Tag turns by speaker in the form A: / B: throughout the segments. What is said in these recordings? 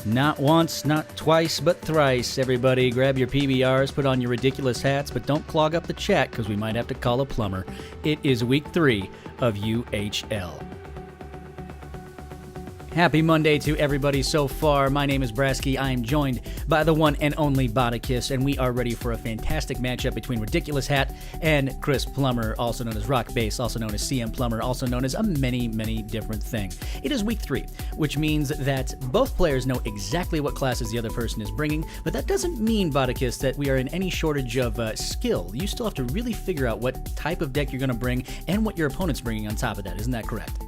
A: Not once, not twice, but thrice. Everybody, grab your PBRs, put on your ridiculous hats, but don't clog up the chat because we might have to call a plumber. It is week 3 of UHL. Happy Monday to everybody so far. My name is Brasky. I am joined by the one and only Bodicus, and we are ready for a fantastic matchup between Ridiculous Hat and Chris Plummer, also known as Rock Base, also known as CM Plummer, also known as a many, many different thing. It is week 3, which means that both players know exactly what classes the other person is bringing, but that doesn't mean, Bodicus, that we are in any shortage of skill. You still have to really figure out what type of deck you're going to bring and what your opponent's bringing on top of that. Isn't that correct?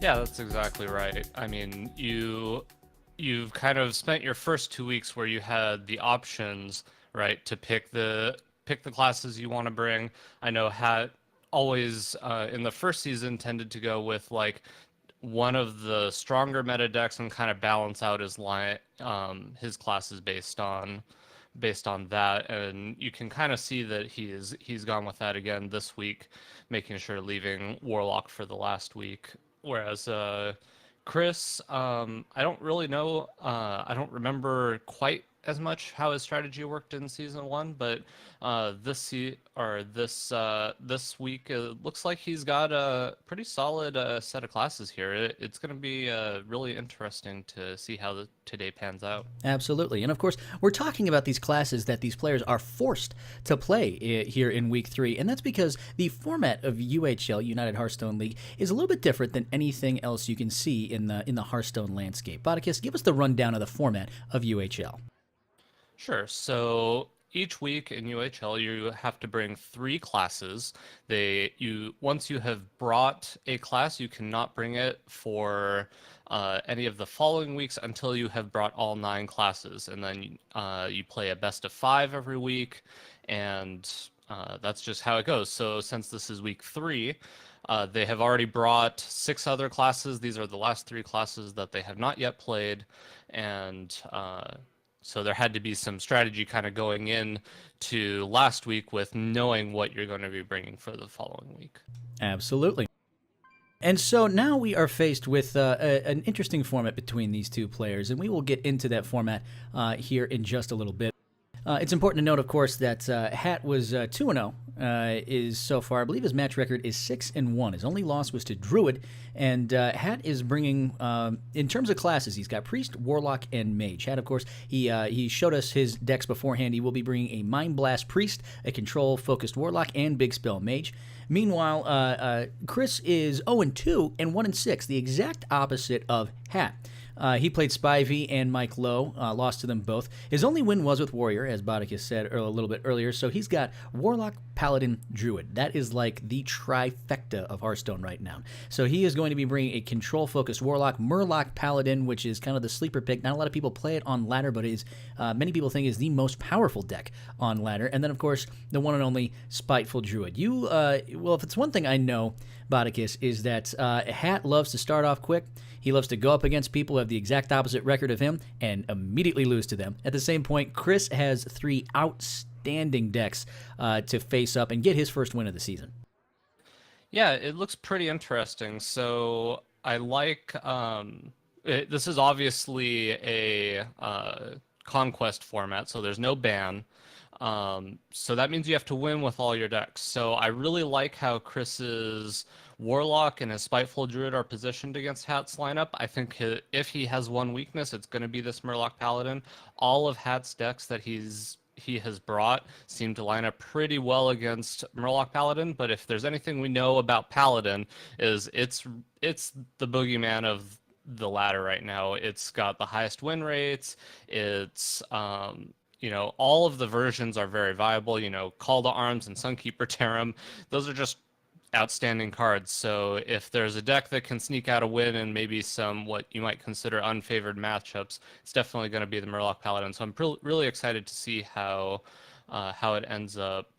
B: Yeah, that's exactly right. I mean, you've kind of spent your first 2 weeks where you had the options, right, to pick the classes you want to bring. I know Hat always in the first season tended to go with like one of the stronger meta decks and kind of balance out his line, his classes based on that, and you can kind of see that he's gone with that again this week, making sure leaving Warlock for the last week. Whereas Chris, I don't really know. I don't remember quite as much how his strategy worked in season 1, but this week it looks like he's got a pretty solid set of classes here. It's going to be really interesting to see how today pans out.
A: Absolutely. And of course, we're talking about these classes that these players are forced to play here in week 3. And that's because the format of UHL, United Hearthstone League, is a little bit different than anything else you can see in the Hearthstone landscape. Bodicus, give us the rundown of the format of UHL.
B: Sure. So each week in UHL, you have to bring 3 classes. Once you have brought a class, you cannot bring it for any of the following weeks until you have brought all 9 classes, and then you play a best of 5 every week, and that's just how it goes. So since this is week 3. They have already brought 6 other classes. These are the last 3 classes that they have not yet played, and so there had to be some strategy kind of going in to last week with knowing what you're going to be bringing for the following week.
A: Absolutely. And so now we are faced with an interesting format between these two players, and we will get into that format here in just a little bit. It's important to note, of course, that Hat was 2-0 is so far. I believe his match record is 6-1. His only loss was to Druid, and Hat is bringing, in terms of classes, he's got Priest, Warlock, and Mage. Hat, of course, he showed us his decks beforehand. He will be bringing a Mind Blast Priest, a Control-focused Warlock, and Big Spell Mage. Meanwhile, Chris is 0-2 and 1-6, the exact opposite of Hat. He played Spivey and Mike Lowe, lost to them both. His only win was with Warrior, as Bodicus said a little bit earlier, so he's got Warlock, Paladin, Druid. That is like the trifecta of Hearthstone right now. So he is going to be bringing a control-focused Warlock, Murloc, Paladin, which is kind of the sleeper pick. Not a lot of people play it on ladder, but many people think is the most powerful deck on ladder. And then, of course, the one and only Spiteful Druid. Well, if it's one thing I know, Bodicus, is that Hat loves to start off quick. He loves to go up against people who have the exact opposite record of him and immediately lose to them. At the same point, Chris has 3 outstanding decks to face up and get his first win of the season.
B: Yeah, it looks pretty interesting. So I like this is obviously a conquest format, so there's no ban. So that means you have to win with all your decks. So I really like how Chris's Warlock and his Spiteful Druid are positioned against Hat's lineup. I think if he has one weakness, it's going to be this Murloc Paladin. All of Hat's decks that he has brought seem to line up pretty well against Murloc Paladin, but if there's anything we know about Paladin is it's the boogeyman of the ladder right now. It's got the highest win rates. It's all of the versions are very viable. Call to Arms and Sunkeeper Tarim, those are just outstanding cards. So if there's a deck that can sneak out a win and maybe some what you might consider unfavored matchups, it's definitely going to be the Murloc Paladin. So I'm really excited to see how it ends up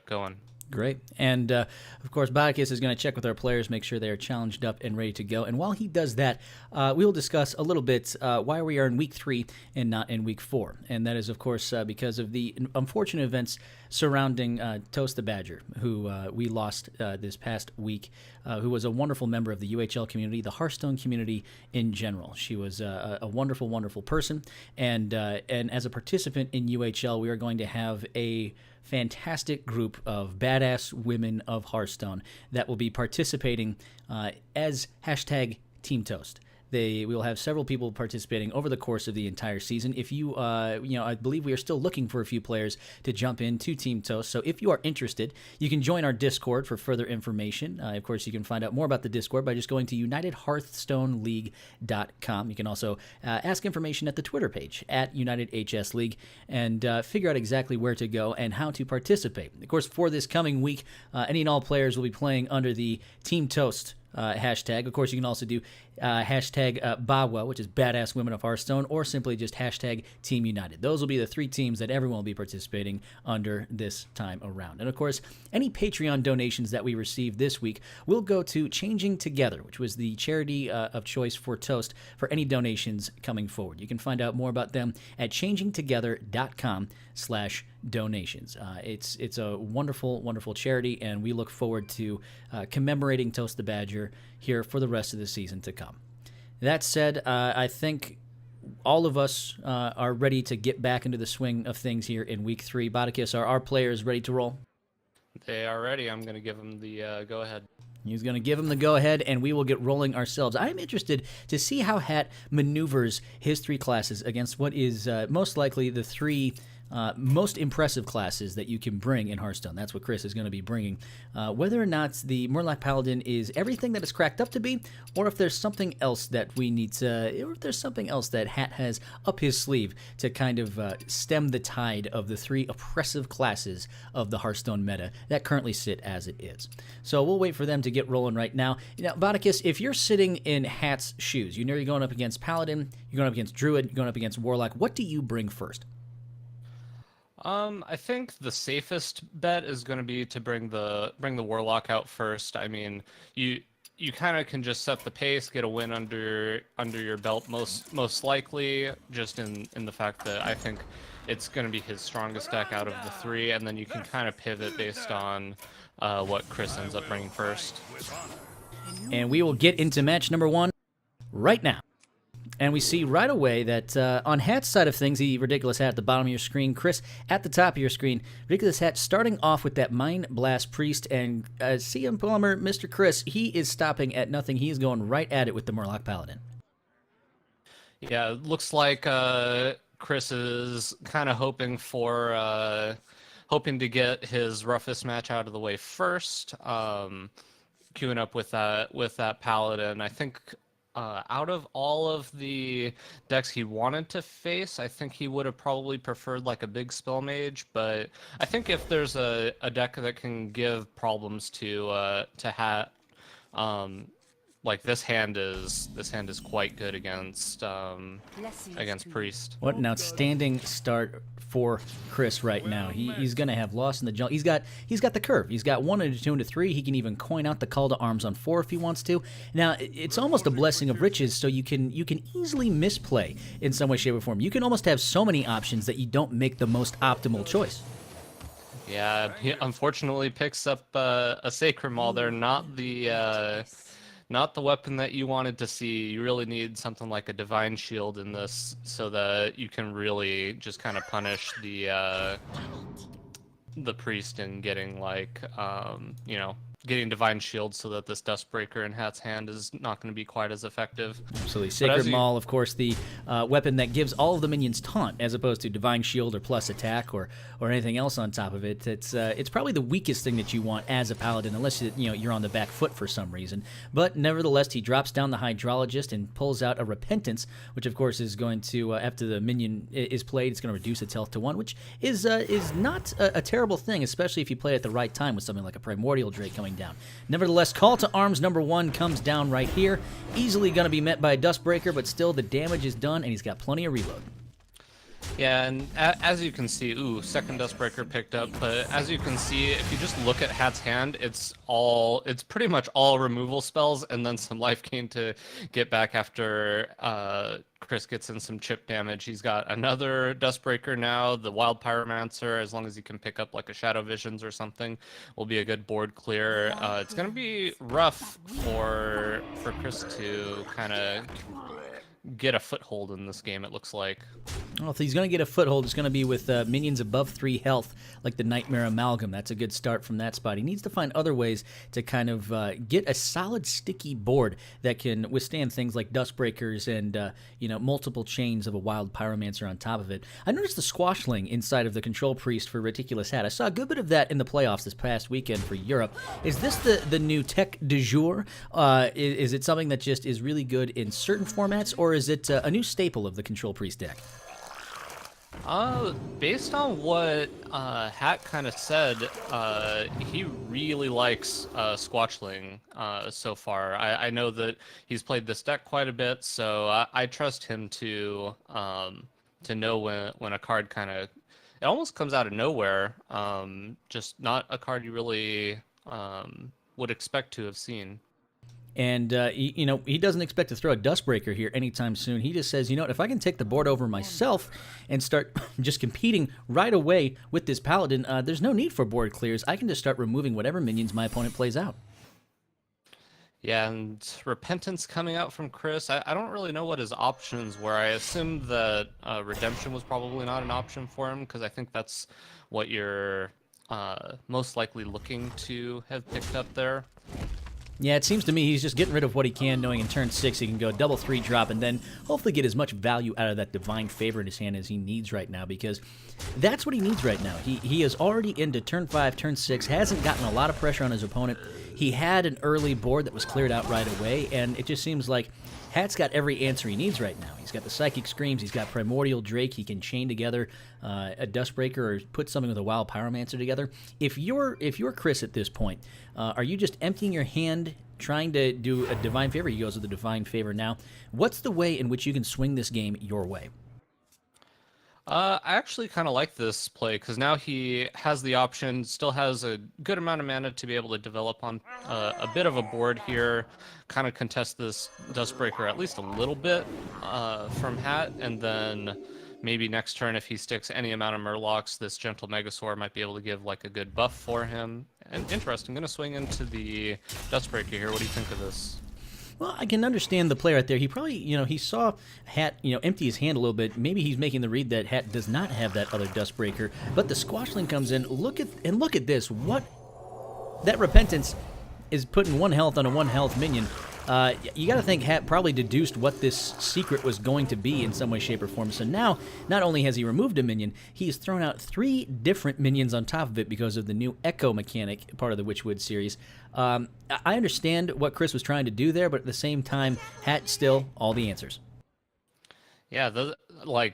B: going.
A: Great. And, of course, Bacchus is going to check with our players, make sure they are challenged up and ready to go. And while he does that, we will discuss a little bit why we are in Week 3 and not in Week 4. And that is, of course, because of the unfortunate events surrounding Toast the Badger, who we lost this past week, who was a wonderful member of the UHL community, the Hearthstone community in general. She was a wonderful, wonderful person. And as a participant in UHL, we are going to have a fantastic group of badass women of Hearthstone that will be participating as hashtag Team Toast. We will have several people participating over the course of the entire season. If you, I believe we are still looking for a few players to jump into Team Toast. So if you are interested, you can join our Discord for further information. Of course, you can find out more about the Discord by just going to UnitedHearthstoneLeague.com. You can also ask information at the Twitter page at UnitedHSLeague and figure out exactly where to go and how to participate. Of course, for this coming week, any and all players will be playing under the Team Toast hashtag. Of course, you can also do hashtag BAWA, which is Badass Women of Hearthstone, or simply just hashtag Team United. Those will be the 3 teams that everyone will be participating under this time around. And of course, any Patreon donations that we receive this week will go to Changing Together, which was the charity of choice for Toast for any donations coming forward. You can find out more about them at changingtogether.com/donations. It's a wonderful, wonderful charity, and we look forward to commemorating Toast the Badger here for the rest of the season to come. That said, I think all of us are ready to get back into the swing of things here in Week 3. Bodicus, are our players ready to roll?
B: They are ready. I'm going to give them the go-ahead.
A: He's going to give him the go-ahead, and we will get rolling ourselves. I'm interested to see how Hat maneuvers his 3 classes against what is most likely the 3 most impressive classes that you can bring in Hearthstone. That's what Chris is going to be bringing. Whether or not the Murloc Paladin is everything that it's cracked up to be, or if there's something else that we need to, or if there's something else that Hat has up his sleeve to kind of stem the tide of the 3 oppressive classes of the Hearthstone meta that currently sit as it is. So we'll wait for them to get rolling right now. Now, Bodicus, if you're sitting in Hat's shoes, you know you're going up against Paladin, you're going up against Druid, you're going up against Warlock, what do you bring first?
B: I think the safest bet is going to be to bring the Warlock out first. I mean, you kind of can just set the pace, get a win under your belt most likely, just in the fact that I think it's going to be his strongest deck out of the 3, and then you can kind of pivot based on what Chris ends up bringing first.
A: And we will get into match number 1 right now. And we see right away that on Hat's side of things, the Ridiculous Hat at the bottom of your screen, Chris at the top of your screen, Ridiculous Hat starting off with that Mind Blast Priest, and CM Palmer, Mr. Chris, he is stopping at nothing. He is going right at it with the Murloc Paladin.
B: Yeah, it looks like Chris is kind of hoping to get his roughest match out of the way first, queuing up with that Paladin. I think out of all of the decks he wanted to face, I think he would have probably preferred like a big spell mage, but I think if there's a deck that can give problems to Hat, like this hand is quite good against Priest.
A: What an outstanding start for Chris right now. He's going to have Lost in the Jungle. He's got the curve. He's got 1 into 2 into 3. He can even coin out the Call to Arms on 4 if he wants to. Now, it's almost a blessing of riches, so you can easily misplay in some way, shape, or form. You can almost have so many options that you don't make the most optimal choice.
B: Yeah, he unfortunately picks up a Sacred Maul there, not the weapon that you wanted to see. You really need something like a Divine Shield in this so that you can really just kind of punish the Priest and getting like, getting Divine Shield so that this Dustbreaker in Hat's hand is not going to be quite as effective.
A: Absolutely. Sacred Maul, of course, the weapon that gives all of the minions taunt as opposed to Divine Shield or plus attack or anything else on top of it. It's probably the weakest thing that you want as a Paladin, unless you're on the back foot for some reason. But nevertheless, he drops down the Hydrologist and pulls out a Repentance, which of course is going to, after the minion is played, it's going to reduce its health to 1, which is not a terrible thing, especially if you play it at the right time with something like a Primordial Drake coming down. Nevertheless, Call to Arms number 1 comes down right here. Easily going to be met by a Dustbreaker, but still the damage is done, and he's got plenty of reload.
B: Yeah, and as you can see, ooh, second Dustbreaker picked up, but as you can see, if you just look at Hat's hand, it's pretty much all removal spells and then some life gain to get back after Chris gets in some chip damage. He's got another Dustbreaker now, the Wild Pyromancer, as long as he can pick up like a Shadow Visions or something, will be a good board clear. It's gonna be rough for Chris to kind of get a foothold in this game, it looks like.
A: Well, if he's going to get a foothold, it's going to be with minions above 3 health, like the Nightmare Amalgam. That's a good start from that spot. He needs to find other ways to kind of get a solid, sticky board that can withstand things like Dustbreakers and, multiple chains of a Wild Pyromancer on top of it. I noticed the Squashling inside of the Control Priest for Ridiculous Hat. I saw a good bit of that in the playoffs this past weekend for Europe. Is this the new tech du jour? Is it something that just is really good in certain formats, or is it a new staple of the Control Priest deck?
B: Based on what Hat kind of said, he really likes Squatchling so far. I know that he's played this deck quite a bit, so I trust him to know when a card kind of, it almost comes out of nowhere, just not a card you really would expect to have seen.
A: And, he doesn't expect to throw a Dustbreaker here anytime soon. He just says, if I can take the board over myself and start just competing right away with this Paladin, there's no need for board clears. I can just start removing whatever minions my opponent plays out.
B: Yeah, and Repentance coming out from Chris. I don't really know what his options were. I assumed that Redemption was probably not an option for him, because I think that's what you're most likely looking to have picked up there.
A: Yeah, it seems to me he's just getting rid of what he can, knowing in turn 6 he can go double 3 drop and then hopefully get as much value out of that Divine Favor in his hand as he needs right now, because that's what he needs right now. He is already into turn 5, turn 6, hasn't gotten a lot of pressure on his opponent. He had an early board that was cleared out right away, and it just seems like Hat's got every answer he needs right now. He's got the Psychic Screams, he's got Primordial Drake, he can chain together a Dustbreaker or put something with a Wild Pyromancer together. If you're Chris at this point, are you just emptying your hand, trying to do a Divine Favor? He goes with the Divine Favor now. What's the way in which you can swing this game your way?
B: I actually kind of like this play, because now he has the option, still has a good amount of mana to be able to develop on a bit of a board here, kind of contest this Dustbreaker at least a little bit from Hat, and then maybe next turn if he sticks any amount of Murlocs, this Gentle Megasaur might be able to give like a good buff for him. And interesting, I'm going to swing into the Dustbreaker here. What do you think of this?
A: Well, I can understand the play right there. He probably, he saw Hat, empty his hand a little bit. Maybe he's making the read that Hat does not have that other Dustbreaker. But the Squashling comes in. Look at this. What? That Repentance is putting 1 health on a 1 health minion. You got to think Hat probably deduced what this secret was going to be in some way, shape, or form. So now, not only has he removed a minion, he's thrown out 3 different minions on top of it because of the new Echo mechanic, part of the Witchwood series. I understand what Chris was trying to do there, but at the same time, Hat still all the answers.
B: Yeah,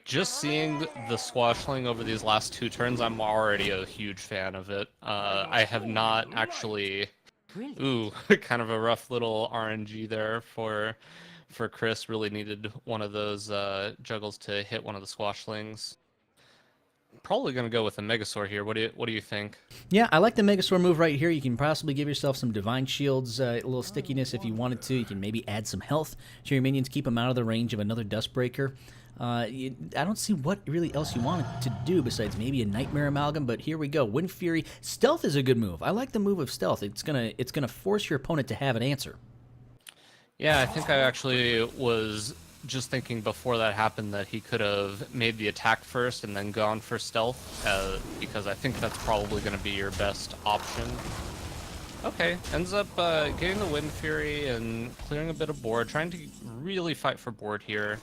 B: just seeing the Squashling over these last 2 turns, I'm already a huge fan of it. I have not actually... Ooh, kind of a rough little RNG there for Chris. Really needed one of those juggles to hit one of the Squashlings. Probably going to go with a Megasaur here. What do you think?
A: Yeah, I like the Megasaur move right here. You can possibly give yourself some Divine Shields, a little stickiness if you wanted to. You can maybe add some health to your minions, keep them out of the range of another Dustbreaker. I don't see what really else you wanted to do besides maybe a Nightmare Amalgam, but here we go. Wind Fury. Stealth is a good move. I like the move of Stealth. It's gonna force your opponent to have an answer.
B: Yeah, I think I actually was just thinking before that happened that he could have made the attack first and then gone for Stealth, because I think that's probably going to be your best option. Okay, ends up getting the Wind Fury and clearing a bit of board, trying to really fight for board here.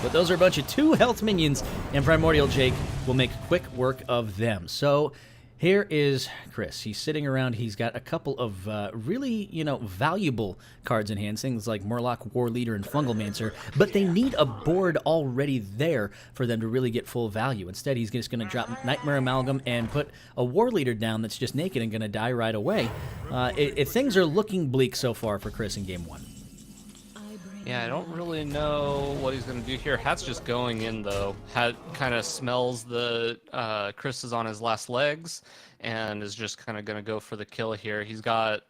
A: But those are a bunch of 2 health minions, and Primordial Jake will make quick work of them. So here is Chris. He's sitting around. He's got a couple of really, valuable cards in hand, things like Murloc, War Leader, and Fungalmancer, but they need a board already there for them to really get full value. Instead, he's just going to drop Nightmare Amalgam and put a War Leader down that's just naked and going to die right away. Things are looking bleak so far for Chris in Game 1.
B: Yeah, I don't really know what he's going to do here. Hat's just going in, though. Hat kind of smells the Chris is on his last legs and is just kind of going to go for the kill here. He's got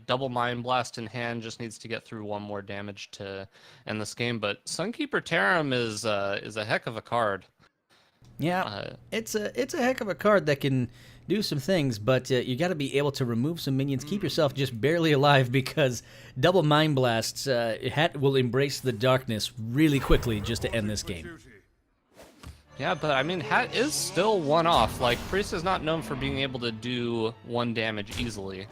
B: double Mind Blast in hand, just needs to get through one more damage to end this game. But Sunkeeper Tarim is a heck of a card.
A: Yeah, it's a heck of a card that can do some things, but you got to be able to remove some minions, keep yourself just barely alive, because double Mind Blasts, Hat will embrace the darkness really quickly just to end this game.
B: Yeah, but I mean, Hat is still one off. Like, Priest is not known for being able to do 1 damage easily.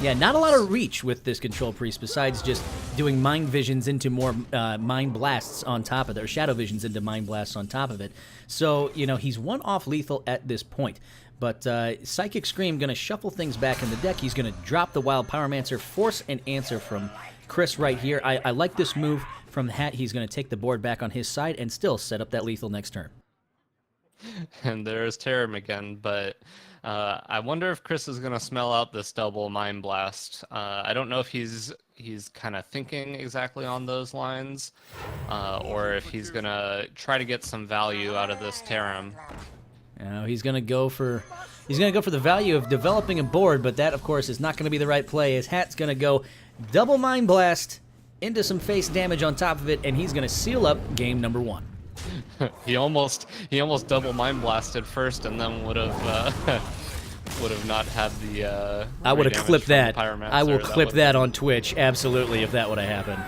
A: Yeah, not a lot of reach with this Control Priest besides just doing Mind Visions into more Mind Blasts on top of it, or Shadow Visions into Mind Blasts on top of it. So, you know, he's 1 off lethal at this point. But Psychic Scream going to shuffle things back in the deck. He's going to drop the Wild Pyromancer, force an answer from Chris right here. I like this move from Hat. He's going to take the board back on his side and still set up that lethal next turn.
B: And there's Tarim again, but I wonder if Chris is going to smell out this double Mind Blast. I don't know if he's kind of thinking exactly on those lines, or if he's going to try to get some value out of this Tarim.
A: He's going to go for the value of developing a board, but that, of course, is not going to be the right play. His Hat's going to go double Mind Blast into some face damage on top of it, and he's going to seal up game number 1.
B: He almost double Mind Blasted first, and then would have not had the.
A: I would have clipped that. I will clip that on
B: been...
A: Twitch, absolutely, if that would have happened.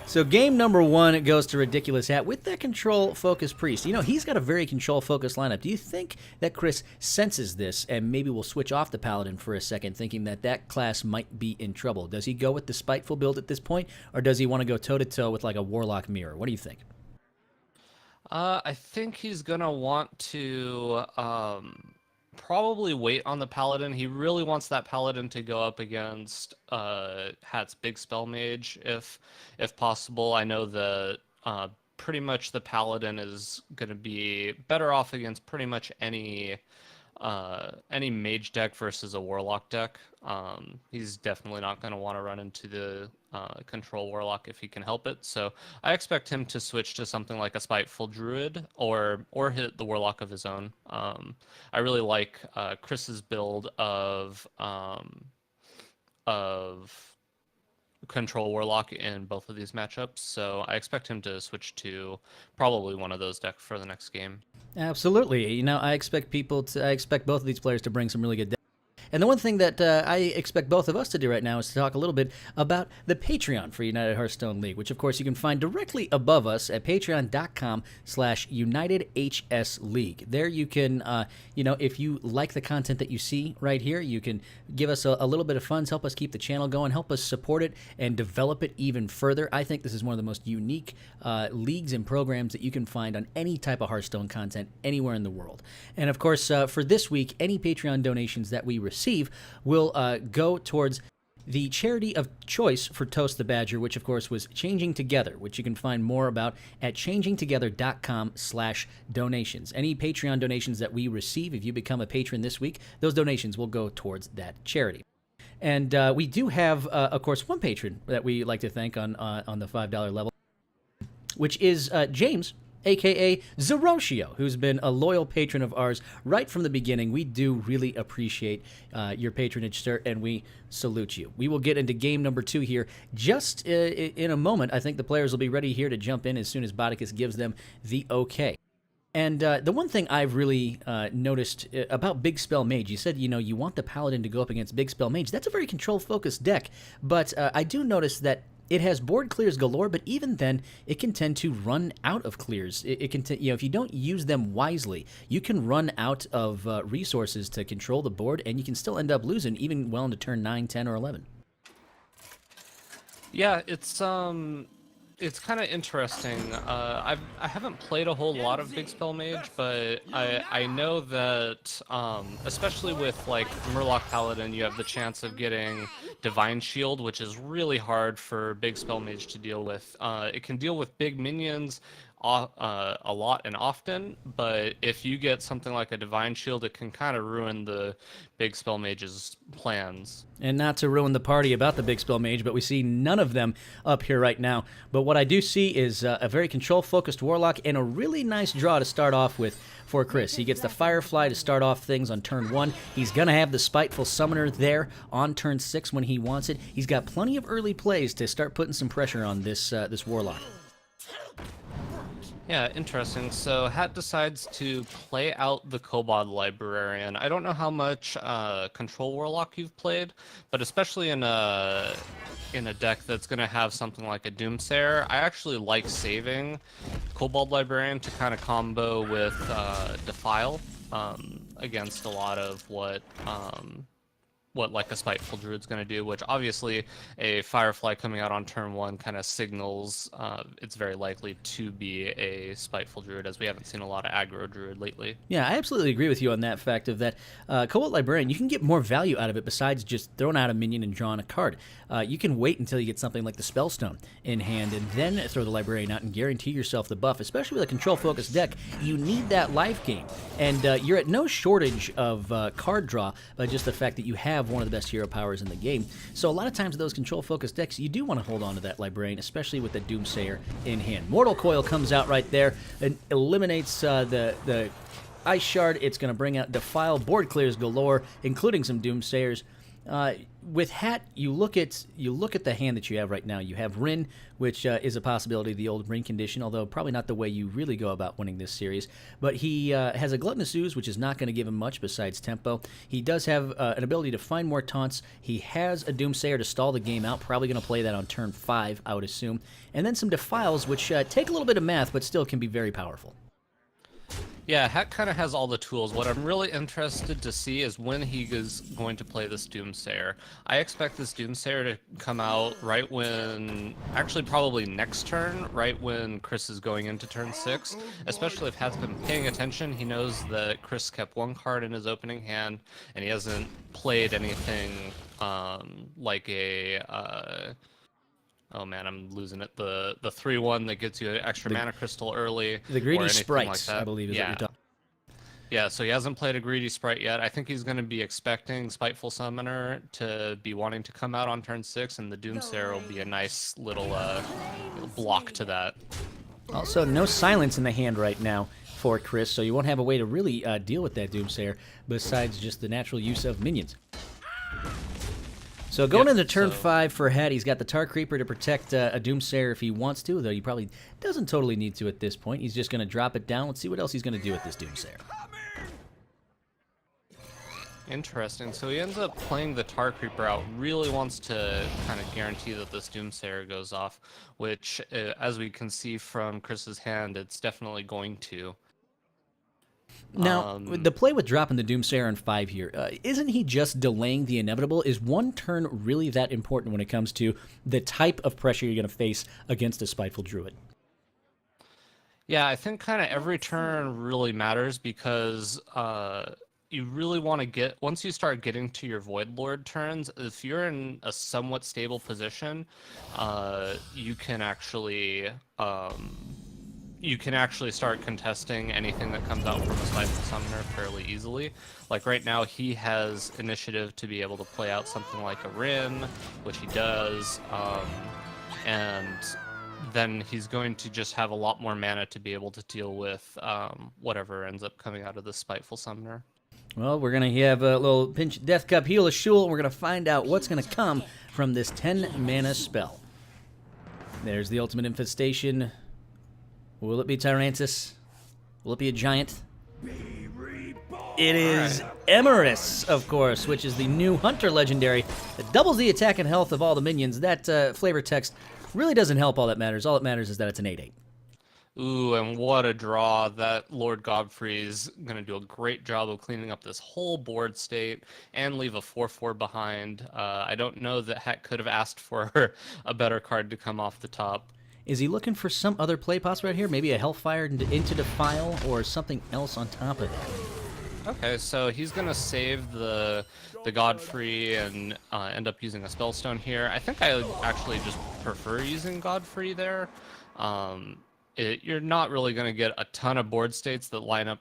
A: So game number 1 goes to Ridiculous Hat with that Control Focus Priest. You know, he's got a very Control Focus lineup. Do you think that Chris senses this and maybe will switch off the Paladin for a second, thinking that that class might be in trouble? Does he go with the Spiteful build at this point, or does he want to go toe-to-toe with like a Warlock Mirror? What do you think?
B: I think he's going to want to probably wait on the Paladin. He really wants that Paladin to go up against Hat's Big Spell Mage if possible. I know that pretty much the Paladin is going to be better off against pretty much any mage deck versus a warlock deck. He's definitely not going to want to run into the control warlock if he can help it. So I expect him to switch to something like a spiteful druid or hit the warlock of his own. I really like Chris's build of control warlock in both of these matchups, so I expect him to switch to probably one of those decks for the next game.
A: Absolutely. You know, I expect both of these players to bring some really good decks. And the one thing that I expect both of us to do right now is to talk a little bit about the Patreon for United Hearthstone League, which of course you can find directly above us at patreon.com/UnitedHSLeague. There you can, if you like the content that you see right here, you can give us a little bit of funds, help us keep the channel going, help us support it and develop it even further. I think this is one of the most unique leagues and programs that you can find on any type of Hearthstone content anywhere in the world. And of course, for this week, any Patreon donations that we receive will go towards the charity of choice for Toast the Badger, which of course was Changing Together, which you can find more about at changingtogether.com/donations. Any Patreon donations that we receive, if you become a patron this week, those donations will go towards that charity. And we do have, of course, one patron that we like to thank on the $5 level, which is James, a.k.a. Zeroshio, who's been a loyal patron of ours right from the beginning. We do really appreciate your patronage, sir, and we salute you. We will get into game number 2 here just in a moment. I think the players will be ready here to jump in as soon as Bodicus gives them the okay. And the one thing I've really noticed about Big Spell Mage, you said, you want the Paladin to go up against Big Spell Mage. That's a very control-focused deck, but I do notice that it has board clears galore, but even then, it can tend to run out of clears. It can, if you don't use them wisely, you can run out of resources to control the board, and you can still end up losing, even well into turn 9, 10, or 11.
B: Yeah, it's kind of interesting. I haven't played a whole lot of Big Spell Mage, but I know that especially with like Murloc Paladin, you have the chance of getting Divine Shield, which is really hard for Big Spell Mage to deal with. It can deal with big minions a lot and often, but if you get something like a Divine Shield, it can kind of ruin the big spell mage's plans.
A: And not to ruin the party about the big spell mage, but we see none of them up here right now. But what I do see is a very control-focused warlock and a really nice draw to start off with for Chris. He gets the Firefly to start off things on turn 1. He's going to have the Spiteful Summoner there on turn 6 when he wants it. He's got plenty of early plays to start putting some pressure on this warlock.
B: Yeah, interesting. So Hat decides to play out the Kobold Librarian. I don't know how much Control Warlock you've played, but especially in a deck that's going to have something like a Doomsayer, I actually like saving Kobold Librarian to kind of combo with Defile against a lot of what like a Spiteful Druid's going to do, which obviously a Firefly coming out on turn 1 kind of signals it's very likely to be a Spiteful Druid, as we haven't seen a lot of aggro Druid lately.
A: Yeah, I absolutely agree with you on that fact of that Cobalt Librarian, you can get more value out of it besides just throwing out a minion and drawing a card. You can wait until you get something like the Spellstone in hand and then throw the Librarian out and guarantee yourself the buff. Especially with a control-focused deck, you need that life gain. And you're at no shortage of card draw by just the fact that you have one of the best hero powers in the game. So a lot of times those control-focused decks, you do want to hold on to that Librarian, especially with the Doomsayer in hand. Mortal Coil comes out right there and eliminates the Ice Shard. It's going to bring out Defile, board clears galore, including some Doomsayers. With Hat, you look at the hand that you have right now. You have Rin, which is a possibility, the old Rin condition, although probably not the way you really go about winning this series. But he has a Gluttonous Ooze, which is not going to give him much besides tempo. He does have an ability to find more taunts. He has a Doomsayer to stall the game out, probably going to play that on turn 5, I would assume. And then some Defiles, which take a little bit of math, but still can be very powerful.
B: Yeah, Hat kind of has all the tools. What I'm really interested to see is when he is going to play this Doomsayer. I expect this Doomsayer to come out right when, actually probably next turn, right when Chris is going into turn 6. Especially if Hat's been paying attention, he knows that Chris kept one card in his opening hand, and he hasn't played anything like a... oh man, I'm losing it. The 3/1 that gets you an extra mana crystal early.
A: The Greedy
B: or
A: Sprites,
B: like that.
A: I believe, is what you're talking.
B: Yeah, so he hasn't played a Greedy Sprite yet. I think he's going to be expecting Spiteful Summoner to be wanting to come out on turn 6, and the Doomsayer will be a nice little block to that.
A: Also, no silence in the hand right now for Chris, so you won't have a way to really deal with that Doomsayer besides just the natural use of minions. So going into turn 5 for Hat, he's got the Tar Creeper to protect a Doomsayer if he wants to, though he probably doesn't totally need to at this point. He's just going to drop it down. Let's see what else he's going to do with this Doomsayer.
B: Interesting. So he ends up playing the Tar Creeper out, really wants to kind of guarantee that this Doomsayer goes off, which, as we can see from Chris's hand, it's definitely going to.
A: Now, the play with dropping the Doomsayer in 5 here, isn't he just delaying the inevitable? Is one turn really that important when it comes to the type of pressure you're going to face against a Spiteful Druid?
B: Yeah, I think kind of every turn really matters because you really want to get, once you start getting to your Void Lord turns, if you're in a somewhat stable position, you can actually start contesting anything that comes out from a Spiteful Summoner fairly easily. Like right now, he has initiative to be able to play out something like a Rin, which he does, and then he's going to just have a lot more mana to be able to deal with whatever ends up coming out of the Spiteful Summoner.
A: Well, we're going to have a little pinch Death Cup Heal of Shul, and we're going to find out what's going to come from this 10-mana spell. There's the Ultimate Infestation. Will it be Tyrantus? Will it be a giant? It is Emerus, of course, which is the new Hunter legendary that doubles the attack and health of all the minions. That flavor text really doesn't help all that matters. All that matters is that it's an 8/8.
B: Ooh, and what a draw. That Lord Godfrey's going to do a great job of cleaning up this whole board state and leave a 4/4 behind. I don't know that Hat could have asked for a better card to come off the top.
A: Is he looking for some other play possible right here? Maybe a Hellfire into Defile or something else on top of that?
B: Okay, so he's going to save the Godfrey and end up using a Spellstone here. I think I actually just prefer using Godfrey there. you're not really going to get a ton of board states that line up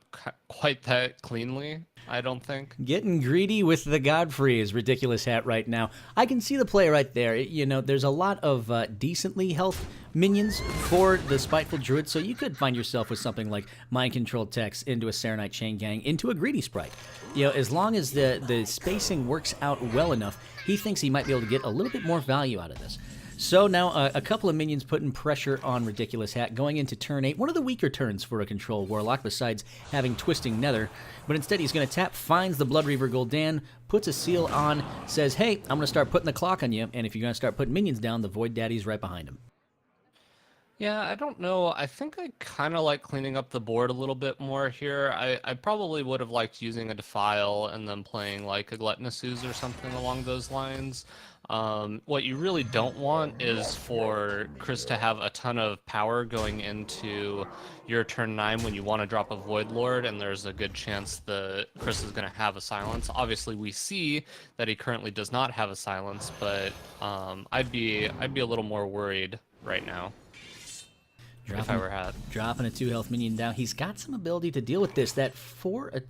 B: quite that cleanly, I don't think.
A: Getting greedy with the Godfrey is Ridiculous Hat right now. I can see the play right there. You know, there's a lot of decently health minions for the Spiteful Druid, so you could find yourself with something like Mind Control Text into a Serenite Chain Gang, into a Greedy Sprite. You know, as long as the spacing works out well enough, he thinks he might be able to get a little bit more value out of this. So now a couple of minions putting pressure on Ridiculous Hat going into turn 8. One of the weaker turns for a Control Warlock besides having Twisting Nether. But instead he's going to tap, finds the Blood Reaver Gul'dan, puts a seal on, says, hey, I'm going to start putting the clock on you. And if you're going to start putting minions down, the Void Daddy's right behind him.
B: Yeah, I don't know. I think I kind of like cleaning up the board a little bit more here. I probably would have liked using a Defile and then playing like a Gluttonous Ooze or something along those lines. What you really don't want is for Chris to have a ton of power going into your turn 9 when you want to drop a Void Lord, and there's a good chance that Chris is going to have a silence. Obviously, we see that he currently does not have a silence, but I'd be a little more worried right now. If I were Hat.
A: Dropping a 2 health minion down. He's got some ability to deal with this. That 4...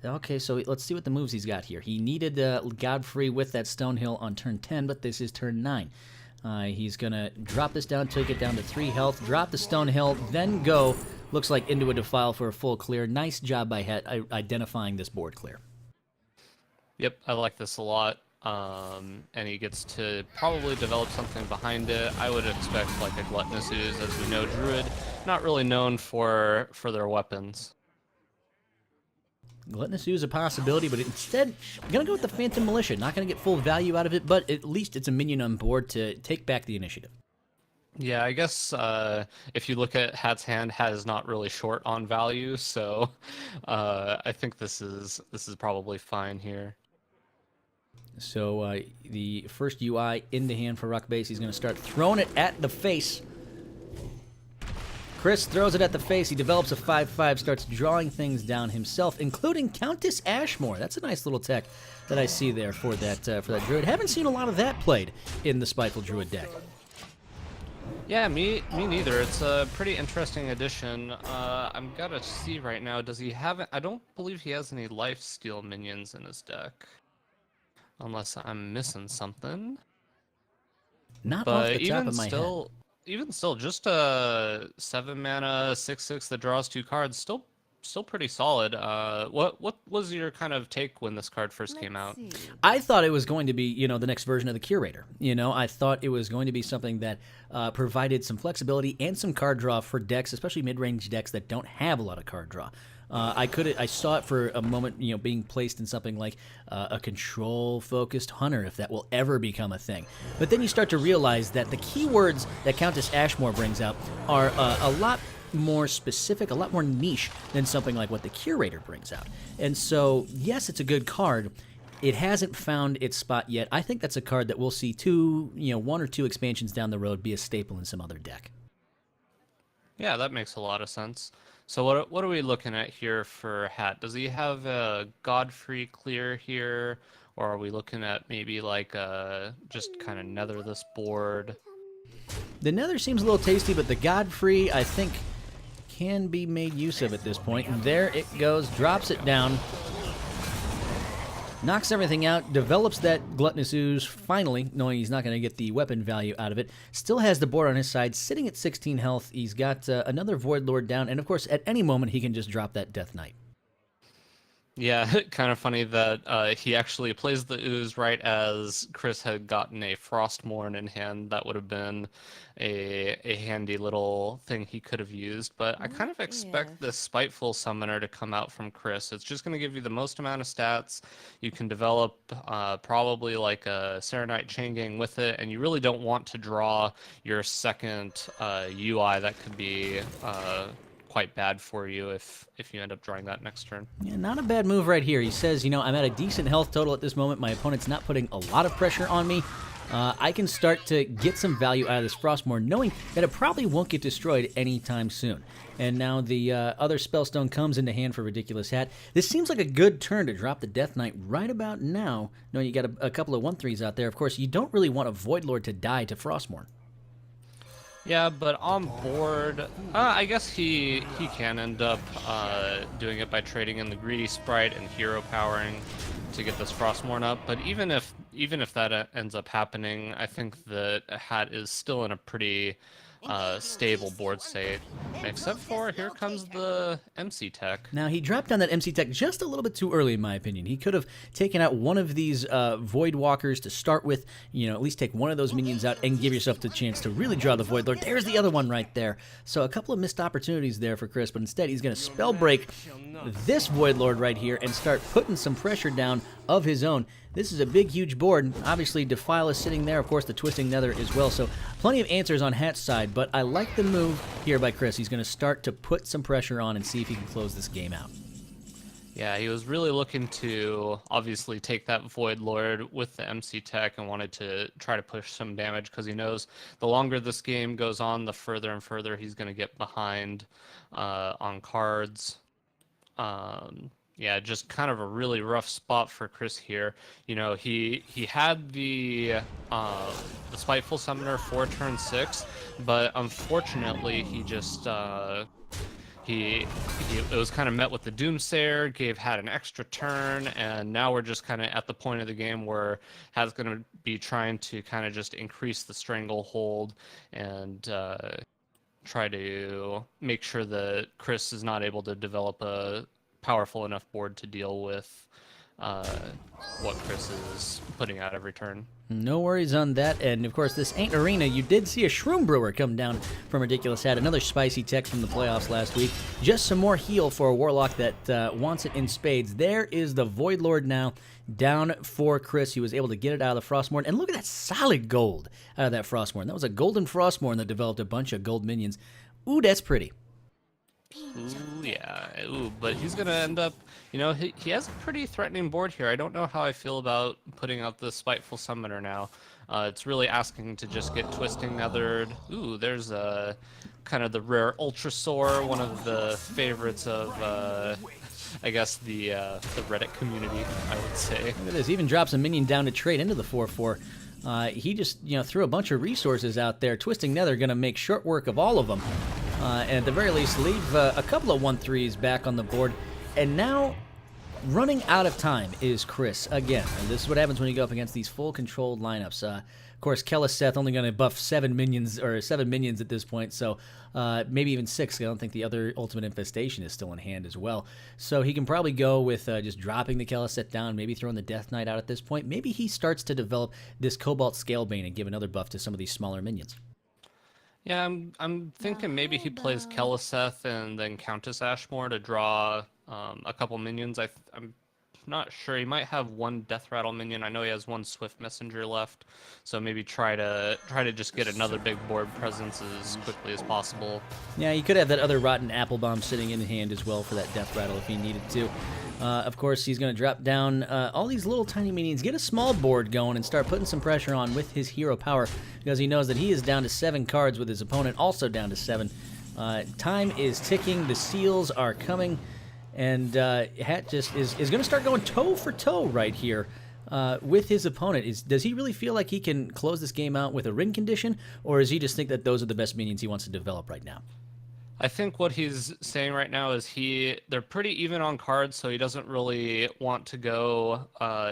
A: Okay, so let's see what the moves he's got here. He needed Godfrey with that Stonehill on turn 10, but this is turn 9. He's going to drop this down, take it down to 3 health, drop the Stonehill, then go, looks like into a Defile for a full clear. Nice job by Het identifying this board clear.
B: Yep, I like this a lot. And he gets to probably develop something behind it. I would expect like a Gluttonous Ooze, as we know, Druid, not really known for their weapons.
A: Gluttonous Ooze a possibility, but instead, I'm going to go with the Phantom Militia. Not going to get full value out of it, but at least it's a minion on board to take back the initiative.
B: Yeah, I guess if you look at Hat's hand, Hat is not really short on value, so I think this is probably fine here.
A: So the first UI in the hand for Ruckbase. He's going to start throwing it at the face. Chris throws it at the face. He develops a 5/5, starts drawing things down himself, including Countess Ashmore. That's a nice little tech that I see there for that Druid. Haven't seen a lot of that played in the Spiteful Druid deck.
B: Yeah, me neither. It's a pretty interesting addition. I'm gotta see right now. Does he have? I don't believe he has any lifesteal minions in his deck, unless I'm missing something.
A: Not off the top of my head.
B: Even still, just a 7 mana 6/6 that draws 2 cards, still pretty solid. What was your kind of take when this card first came out?
A: I thought it was going to be, the next version of the Curator. I thought it was going to be something that provided some flexibility and some card draw for decks, especially mid-range decks that don't have a lot of card draw. I saw it for a moment, being placed in something like a control-focused hunter, if that will ever become a thing. But then you start to realize that the keywords that Countess Ashmore brings out are a lot more specific, a lot more niche than something like what the Curator brings out. And so, yes, it's a good card. It hasn't found its spot yet. I think that's a card that we'll see 1 or 2 expansions down the road be a staple in some other deck.
B: Yeah, that makes a lot of sense. So what are we looking at here for Hat? Does he have a Godfrey clear here, or are we looking at maybe like just kind of nether this board?
A: The nether seems a little tasty, but the Godfrey, I think, can be made use of at this point. And there it goes, drops it down, knocks everything out, develops that Gluttonous Ooze, finally, knowing he's not going to get the weapon value out of it. Still has the board on his side, sitting at 16 health. He's got another Void Lord down, and of course, at any moment, he can just drop that Death Knight.
B: Yeah, kind of funny that he actually plays the Ooze right as Chris had gotten a Frostmourne in hand. That would have been a handy little thing he could have used. But I kind of expect this Spiteful Summoner to come out from Chris. It's just going to give you the most amount of stats. You can develop probably like a Serenite Chain Gang with it, and you really don't want to draw your second UI that could be quite bad for you if you end up drawing that next turn.
A: Yeah, not a bad move right here. He says, I'm at a decent health total at this moment. My opponent's not putting a lot of pressure on me. I can start to get some value out of this Frostmourne, knowing that it probably won't get destroyed anytime soon. And now the other Spellstone comes into hand for Ridiculous Hat. This seems like a good turn to drop the Death Knight right about now. Knowing you got a couple of 1/3s out there. Of course, you don't really want a Void Lord to die to Frostmourne.
B: Yeah, but on board, I guess he can end up doing it by trading in the greedy sprite and hero powering to get this Frostmourne up. But even if that ends up happening, I think that Hat is still in a pretty stable board state. Except for here comes the MC tech.
A: Now, he dropped down that MC Tech just a little bit too early, in my opinion. He could have taken out one of these Void Walkers to start with, at least take one of those minions out and give yourself the chance to really draw the Void Lord. There's the other one right there. So a couple of missed opportunities there for Chris, but instead he's going to Spell Break this Void Lord right here and start putting some pressure down of his own. This is a big, huge board. Obviously, Defile is sitting there. Of course, the Twisting Nether as well. So plenty of answers on Hat's side, but I like the move here by Chris. He's going to start to put some pressure on and see if he can close this game out.
B: Yeah, he was really looking to obviously take that Void Lord with the MC tech and wanted to try to push some damage because he knows the longer this game goes on, the further and further he's going to get behind on cards. Yeah, just kind of a really rough spot for Chris here. He had the Spiteful Summoner for turn 6, but unfortunately he just it was kind of met with the Doomsayer, gave Hat an extra turn, and now we're just kind of at the point of the game where Hat's going to be trying to kind of just increase the Stranglehold and try to make sure that Chris is not able to develop a powerful enough board to deal with what Chris is putting out every turn.
A: No worries on that. And of course, this ain't Arena. You did see a Shroom Brewer come down from Ridiculous Hat. Another spicy tech from the playoffs last week. Just some more heal for a Warlock that wants it in spades. There is the Void Lord now down for Chris. He was able to get it out of the Frostmourne. And look at that solid gold out of that Frostmourne. That was a golden Frostmourne that developed a bunch of gold minions. Ooh, that's pretty.
B: Ooh, yeah. Ooh, but he's going to end up, he has a pretty threatening board here. I don't know how I feel about putting out the Spiteful Summoner now. It's really asking to just get Twisting Nethered. Ooh, there's kind of the rare Ultrasaur, one of the favorites of, I guess, the Reddit community, I would say.
A: Look at this. He even drops a minion down to trade into the 4/4. He just, threw a bunch of resources out there. Twisting Nether going to make short work of all of them. And at the very least, leave a couple of 1/3s back on the board. And now, running out of time is Chris again. And this is what happens when you go up against these full controlled lineups. Of course, Kelliseth only going to buff 7 minions at this point, so maybe even 6. I don't think the other Ultimate Infestation is still in hand as well. So he can probably go with just dropping the Kelliseth down, maybe throwing the Death Knight out at this point. Maybe he starts to develop this Cobalt Scalebane and give another buff to some of these smaller minions.
B: Yeah, I'm thinking maybe he plays Kelliseth and then Countess Ashmore to draw a couple minions. I'm not sure. He might have one Death Rattle minion. I know he has one Swift Messenger left, so maybe try to just get another big board presence as quickly as possible.
A: Yeah, you could have that other Rotten Apple Bomb sitting in hand as well for that Death Rattle if he needed to. Of course, he's going to drop down all these little tiny minions, get a small board going, and start putting some pressure on with his hero power because he knows that he is down to 7 cards with his opponent also down to 7. Time is ticking. The seals are coming. And Hat just is going to start going toe for toe right here with his opponent. Does he really feel like he can close this game out with a Rin condition, or does he just think that those are the best minions he wants to develop right now?
B: I think what he's saying right now is they're pretty even on cards, so he doesn't really want to go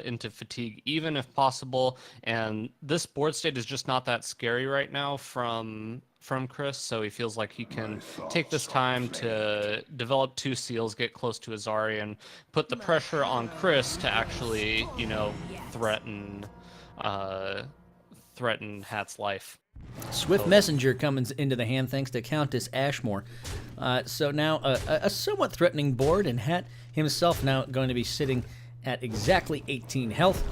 B: into fatigue, even if possible. And this board state is just not that scary right now from Chris, so he feels like he can take this time to develop 2 seals, get close to Azari, and put the pressure on Chris to actually, threaten Hat's life.
A: Swift Messenger comes into the hand thanks to Countess Ashmore. So now a somewhat threatening board, and Hat himself now going to be sitting at exactly 18 health.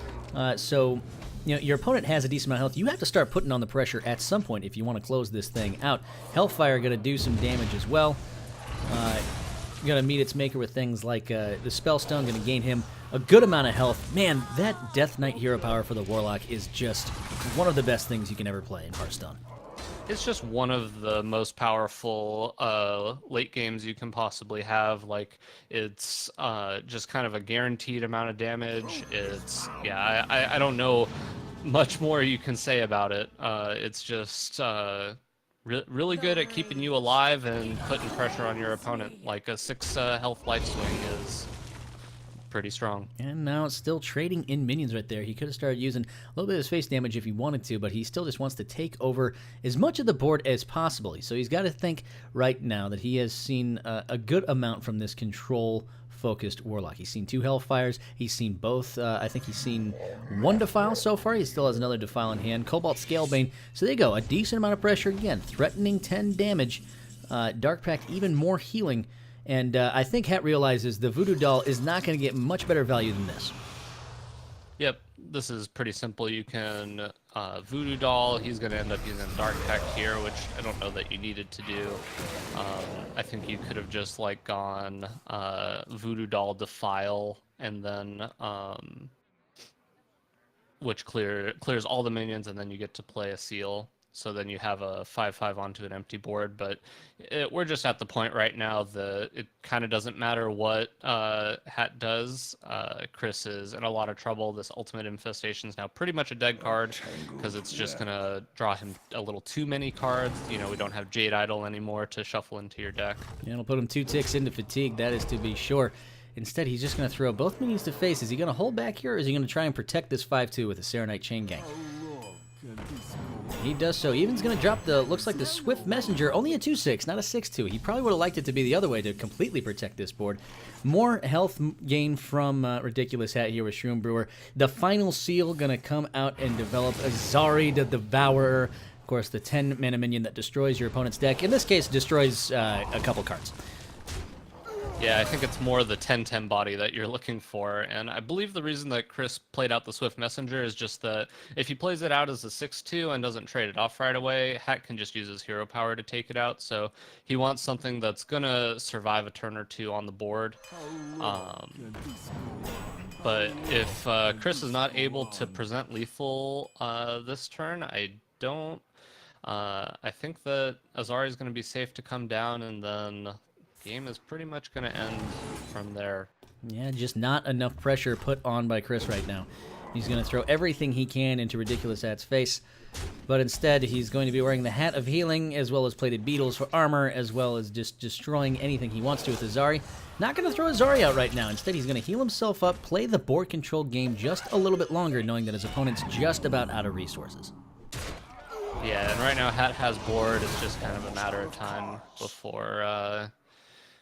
A: So your opponent has a decent amount of health. You have to start putting on the pressure at some point if you want to close this thing out. Hellfire going to do some damage as well. Going to meet its maker with things like the Spellstone, going to gain him a good amount of health. Man, that Death Knight hero power for the Warlock is just one of the best things you can ever play in Hearthstone.
B: It's just one of the most powerful late games you can possibly have. Like, it's just kind of a guaranteed amount of damage. I don't know much more you can say about it. It's just Really good at keeping you alive and putting pressure on your opponent. Like a 6 health life swing is pretty strong.
A: And now it's still trading in minions right there. He could have started using a little bit of his face damage if he wanted to, but he still just wants to take over as much of the board as possible. So he's got to think right now that he has seen a good amount from this control-focused Warlock. He's seen 2 Hellfires. He's seen both. I think he's seen 1 Defile so far. He still has another Defile in hand. Cobalt Scalebane. So there you go. A decent amount of pressure again. Threatening 10 damage. Dark Pact even more healing. And I think Hat realizes the Voodoo Doll is not going to get much better value than this.
B: Yep, this is pretty simple. You can Voodoo Doll. He's going to end up using Dark Pact here, which I don't know that you needed to do. I think you could have just like gone Voodoo Doll Defile, and then which clears all the minions, and then you get to play a seal. So then you have a 5/5 onto an empty board, but we're just at the point right now that it kind of doesn't matter what Hat does. Chris is in a lot of trouble. This Ultimate Infestation is now pretty much a dead card because it's just going to draw him a little too many cards. You know, we don't have Jade Idol anymore to shuffle into your deck.
A: Yeah, it'll put him 2 ticks into fatigue, that is to be sure. Instead, he's just going to throw both minions to face. Is he going to hold back here, or is he going to try and protect this 5/2 with a Serenite Chain Gang? He does so. Even's going to drop the, looks like the Swift Messenger, only a 2/6, not a 6/2. He probably would have liked it to be the other way to completely protect this board. More health gain from Ridiculous Hat here with Shroom Brewer. The final seal going to come out and develop Azari the Devourer. Of course, the 10-mana minion that destroys your opponent's deck. In this case, destroys a couple cards.
B: Yeah, I think it's more the 10/10 body that you're looking for, and I believe the reason that Chris played out the Swift Messenger is just that if he plays it out as a 6/2 and doesn't trade it off right away, Hat can just use his hero power to take it out, so he wants something that's gonna survive a turn or 2 on the board. But if Chris is not able to present lethal this turn, I think that Azari is going to be safe to come down, and then game is pretty much going to end from there.
A: Yeah, just not enough pressure put on by Chris right now. He's going to throw everything he can into Ridiculous Hat's face, but instead he's going to be wearing the Hat of Healing, as well as Plated Beetles for armor, as well as just destroying anything he wants to with Azari. Not going to throw Azari out right now. Instead, he's going to heal himself up, play the board control game just a little bit longer, knowing that his opponent's just about out of resources.
B: Yeah, and right now Hat has board. It's just kind of a matter of time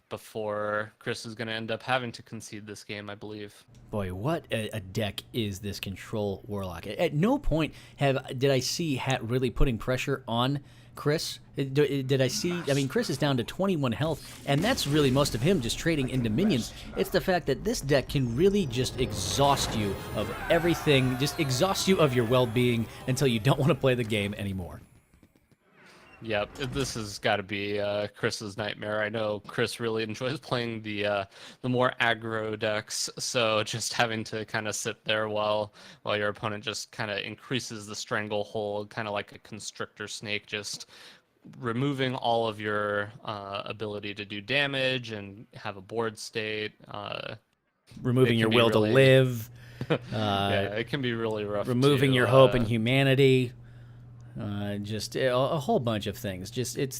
B: before Chris is going to end up having to concede this game, I believe.
A: Boy, what a deck is this Control Warlock. At no point did I see Hat really putting pressure on Chris. Did I see? I mean, Chris is down to 21 health, and that's really most of him just trading into minions. It's the fact that this deck can really just exhaust you of everything, just exhaust you of your well-being until you don't want to play the game anymore.
B: Yep, this has got to be Chris's nightmare. I know Chris really enjoys playing the more aggro decks, so just having to kind of sit there while your opponent just kind of increases the stranglehold, kind of like a constrictor snake, just removing all of your ability to do damage and have a board state.
A: Removing your will to live.
B: Yeah, it can be really rough.
A: Removing your hope in humanity. Just a whole bunch of things.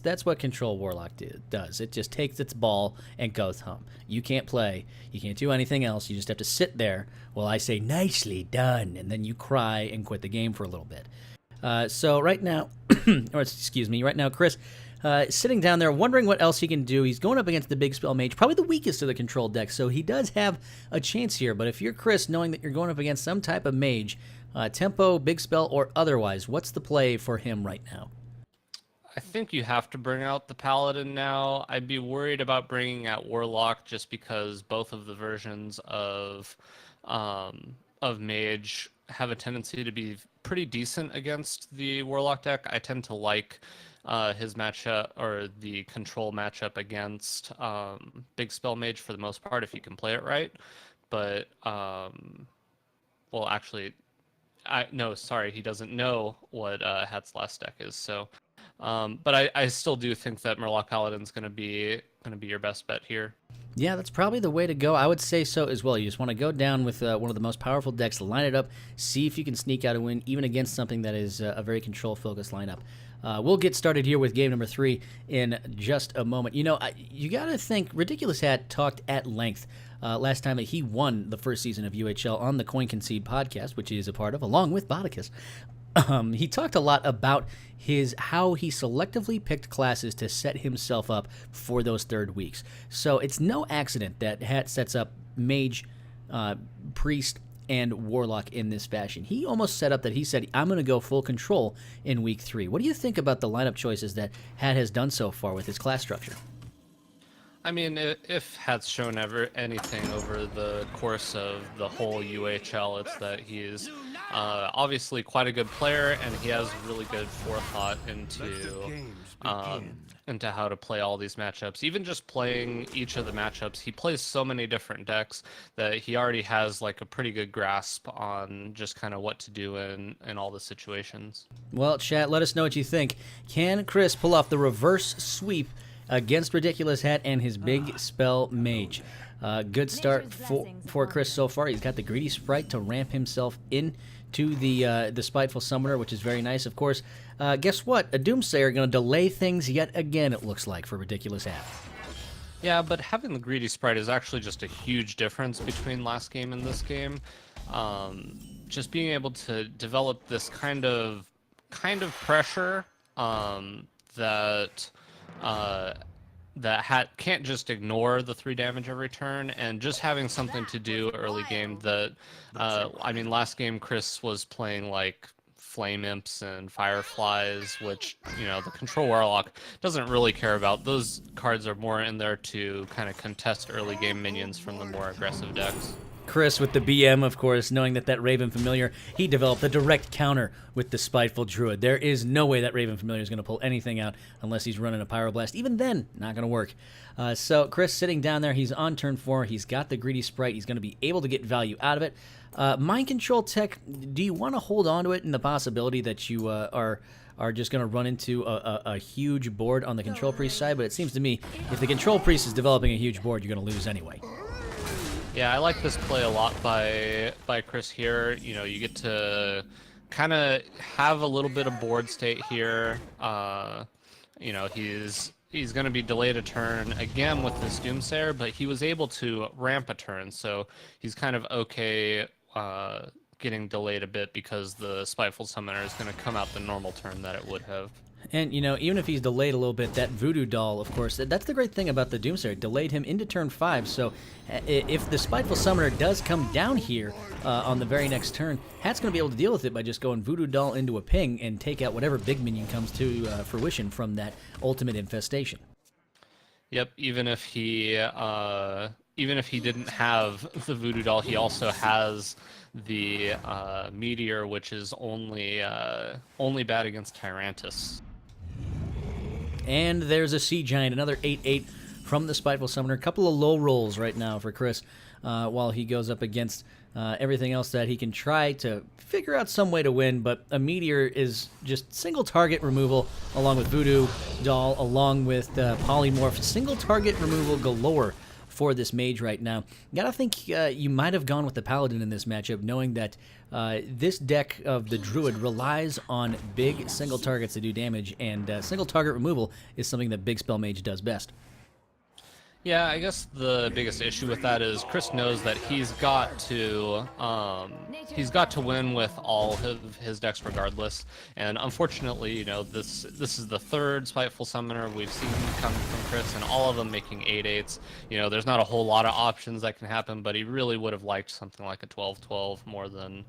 A: That's what Control Warlock does. It just takes its ball and goes home. You can't play. You can't do anything else. You just have to sit there while I say nicely done, and then you cry and quit the game for a little bit. So right now, right now, Chris sitting down there wondering what else he can do. He's going up against the Big Spell Mage, probably the weakest of the control deck, so he does have a chance here. But if you're Chris, knowing that you're going up against some type of mage, tempo, big spell, or otherwise, what's the play for him right now?
B: I think you have to bring out the Paladin now. I'd be worried about bringing out Warlock just because both of the versions of Mage have a tendency to be pretty decent against the Warlock deck. I tend to like his matchup, or the control matchup against Big Spell Mage for the most part, if you can play it right. But, well, actually... no, sorry, he doesn't know what Hat's last deck is. So, but I still do think that Murloc Paladin's going to be going to be your best bet here.
A: Yeah, that's probably the way to go. I would say so as well. You just want to go down with one of the most powerful decks, line it up, see if you can sneak out a win, even against something that is a very control-focused lineup. We'll get started here with game number 3 in just a moment. You know, you got to think, Ridiculous Hat talked at length last time that he won the first season of UHL on the Coin Concede podcast, which he is a part of, along with Bodicus. He talked a lot about how he selectively picked classes to set himself up for those third weeks. So it's no accident that Hat sets up Mage, Priest, and Warlock in this fashion. He almost set up that he said, I'm going to go full control in week 3. What do you think about the lineup choices that Hat has done so far with his class structure?
B: I mean, if Hat's shown ever anything over the course of the whole UHL, it's that he's obviously quite a good player, and he has really good forethought into how to play all these matchups. Even just playing each of the matchups, he plays so many different decks that he already has like a pretty good grasp on just kind of what to do in all the situations.
A: Well, chat, let us know what you think. Can Chris pull off the reverse sweep against Ridiculous Hat and his big spell Mage? Good start for Chris so far. He's got the Greedy Sprite to ramp himself into the Spiteful Summoner, which is very nice. Of course, guess what? A Doomsayer going to delay things yet again, it looks like, for Ridiculous Hat.
B: Yeah, but having the Greedy Sprite is actually just a huge difference between last game and this game. Just being able to develop this kind of pressure that Hat can't just ignore the 3 damage every turn, and just having something to do early game that, I mean, last game Chris was playing like Flame Imps and Fireflies, which, you know, the Control Warlock doesn't really care about. Those cards are more in there to kind of contest early game minions from the more aggressive decks.
A: Chris with the BM, of course, knowing that Raven Familiar, he developed a direct counter with the Spiteful Druid. There is no way that Raven Familiar is going to pull anything out unless he's running a Pyroblast. Even then, not going to work. So Chris sitting down there, he's on turn 4. He's got the Greedy Sprite. He's going to be able to get value out of it. Mind Control Tech, do you want to hold on to it in the possibility that you are just going to run into a huge board on the Control Priest side? But it seems to me, if the Control Priest is developing a huge board, you're going to lose anyway.
B: Yeah, I like this play a lot by Chris here. You know, you get to kind of have a little bit of board state here. You know, he's going to be delayed a turn again with this Doomsayer, but he was able to ramp a turn, so he's kind of okay getting delayed a bit because the Spiteful Summoner is going to come out the normal turn that it would have.
A: And, you know, even if he's delayed a little bit, that Voodoo Doll, of course, that's the great thing about the Doomsayer. Delayed him into turn 5, so if the Spiteful Summoner does come down here on the very next turn, Hat's going to be able to deal with it by just going Voodoo Doll into a ping and take out whatever big minion comes to fruition from that ultimate infestation.
B: Yep, even if he didn't have the Voodoo Doll, he also has the Meteor, which is only bad against Tyrantus.
A: And there's a Sea Giant, another 8/8 from the Spiteful Summoner. A couple of low rolls right now for Chris while he goes up against everything else that he can try to figure out some way to win, but a Meteor is just single target removal along with Voodoo Doll, along with Polymorph. Single target removal galore for this Mage right now. Gotta think you might have gone with the Paladin in this matchup, knowing that this deck of the Druid relies on big single targets to do damage, and single target removal is something that Big Spell Mage does best.
B: Yeah, I guess the biggest issue with that is Chris knows that he's got to win with all of his decks regardless. And unfortunately, you know, this is the third Spiteful Summoner we've seen come from Chris, and all of them making 8/8s. You know, there's not a whole lot of options that can happen, but he really would have liked something like a 12/12 more than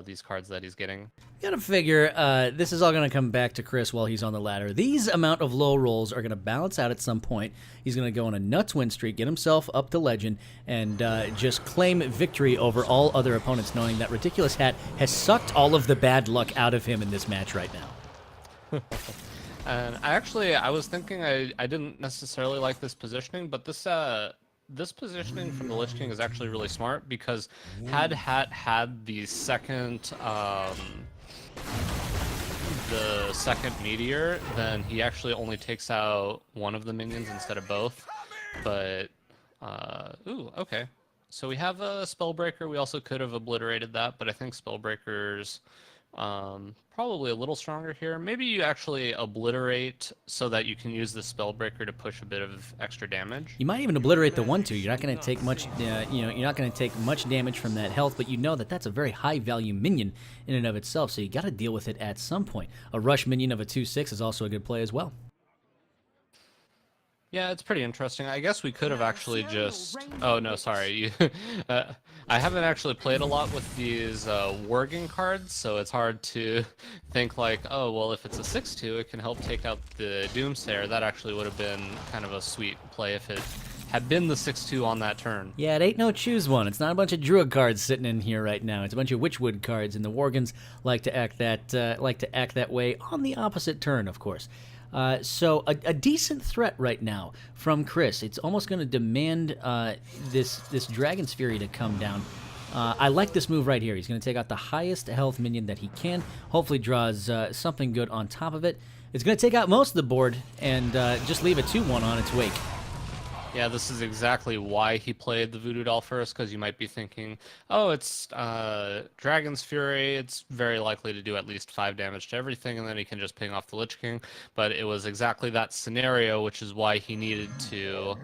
B: these cards that he's getting.
A: You gotta figure this is all gonna come back to Chris while he's on the ladder. These amount of low rolls are gonna balance out at some point. He's gonna go on a nuts win streak, get himself up to legend, and just claim victory over all other opponents, knowing that Ridiculous Hat has sucked all of the bad luck out of him in this match right now.
B: And I was thinking I didn't necessarily like this positioning, but this positioning from the Lich King is actually really smart, because had Hat had the second the second meteor, then he actually only takes out one of the minions instead of both. But, ooh, okay. So we have a Spellbreaker. We also could have obliterated that, but I think Spellbreaker's probably a little stronger here. Maybe you actually obliterate so that you can use the Spellbreaker to push a bit of extra damage.
A: You might even obliterate the 1/2. You're not going to take much, you're not going to take much damage from that health, but you know that that's a very high value minion in and of itself, so you got to deal with it at some point. A rush minion of a 2/6 is also a good play as well.
B: Yeah, it's pretty interesting. I guess we could have actually just... Oh, no, sorry. I haven't actually played a lot with these Worgen cards, so it's hard to think like, oh, well, if it's a 6/2, it can help take out the Doomsayer. That actually would have been kind of a sweet play if it had been the 6/2 on that turn.
A: Yeah, it ain't no choose one. It's not a bunch of Druid cards sitting in here right now. It's a bunch of Witchwood cards, and the Worgens like to act that way on the opposite turn, of course. So a decent threat right now from Chris. It's almost going to demand this Dragon's Fury to come down. I like this move right here. He's going to take out the highest health minion that he can. Hopefully draws something good on top of it. It's going to take out most of the board and just leave a 2/1 on its wake.
B: Yeah, this is exactly why he played the Voodoo Doll first, because you might be thinking, oh, it's Dragon's Fury, it's very likely to do at least 5 damage to everything, and then he can just ping off the Lich King. But it was exactly that scenario, which is why he needed to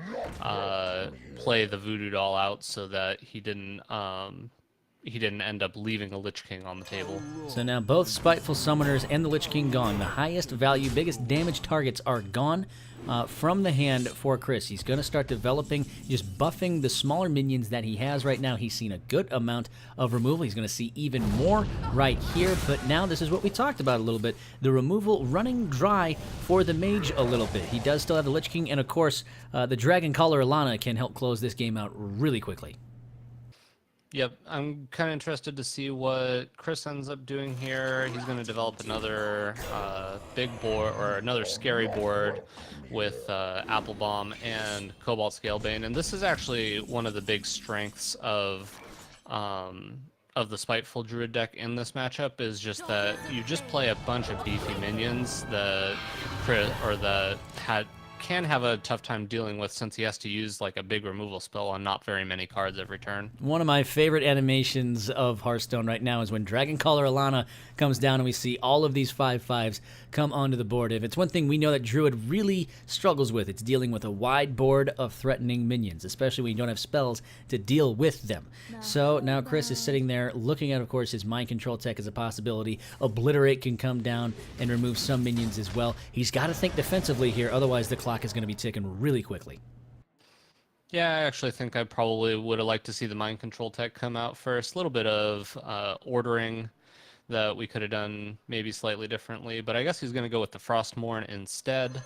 B: play the Voodoo Doll out so that he didn't end up leaving a Lich King on the table.
A: So now both Spiteful Summoners and the Lich King gone. The highest value, biggest damage targets are gone from the hand for Chris. He's going to start developing, just buffing the smaller minions that he has right now. He's seen a good amount of removal. He's going to see even more right here. But now this is what we talked about a little bit. The removal running dry for the mage a little bit. He does still have the Lich King, and of course, the Dragon Caller Alana can help close this game out really quickly.
B: Yep, I'm kind of interested to see what Chris ends up doing here. He's going to develop another big board, or another scary board with Applebomb and Cobalt Scalebane. And this is actually one of the big strengths of the Spiteful Druid deck in this matchup, is just that you just play a bunch of beefy minions that can have a tough time dealing with, since he has to use like a big removal spell on not very many cards every turn. One
A: of my favorite animations of Hearthstone right now is when Dragon Caller Alana comes down and we see all of these 5/5s come onto the board. If it's one thing we know that Druid really struggles with, it's dealing with a wide board of threatening minions, especially when you don't have spells to deal with them. So now Chris is sitting there looking at, of course, his Mind Control tech as a possibility. Obliterate can come down and remove some minions as well. He's got to think defensively here, otherwise the clock is going to be ticking really quickly.
B: Yeah, I actually think I probably would have liked to see the Mind Control tech come out first. A little bit of ordering that we could have done maybe slightly differently, but I guess he's going to go with the Frostmourne instead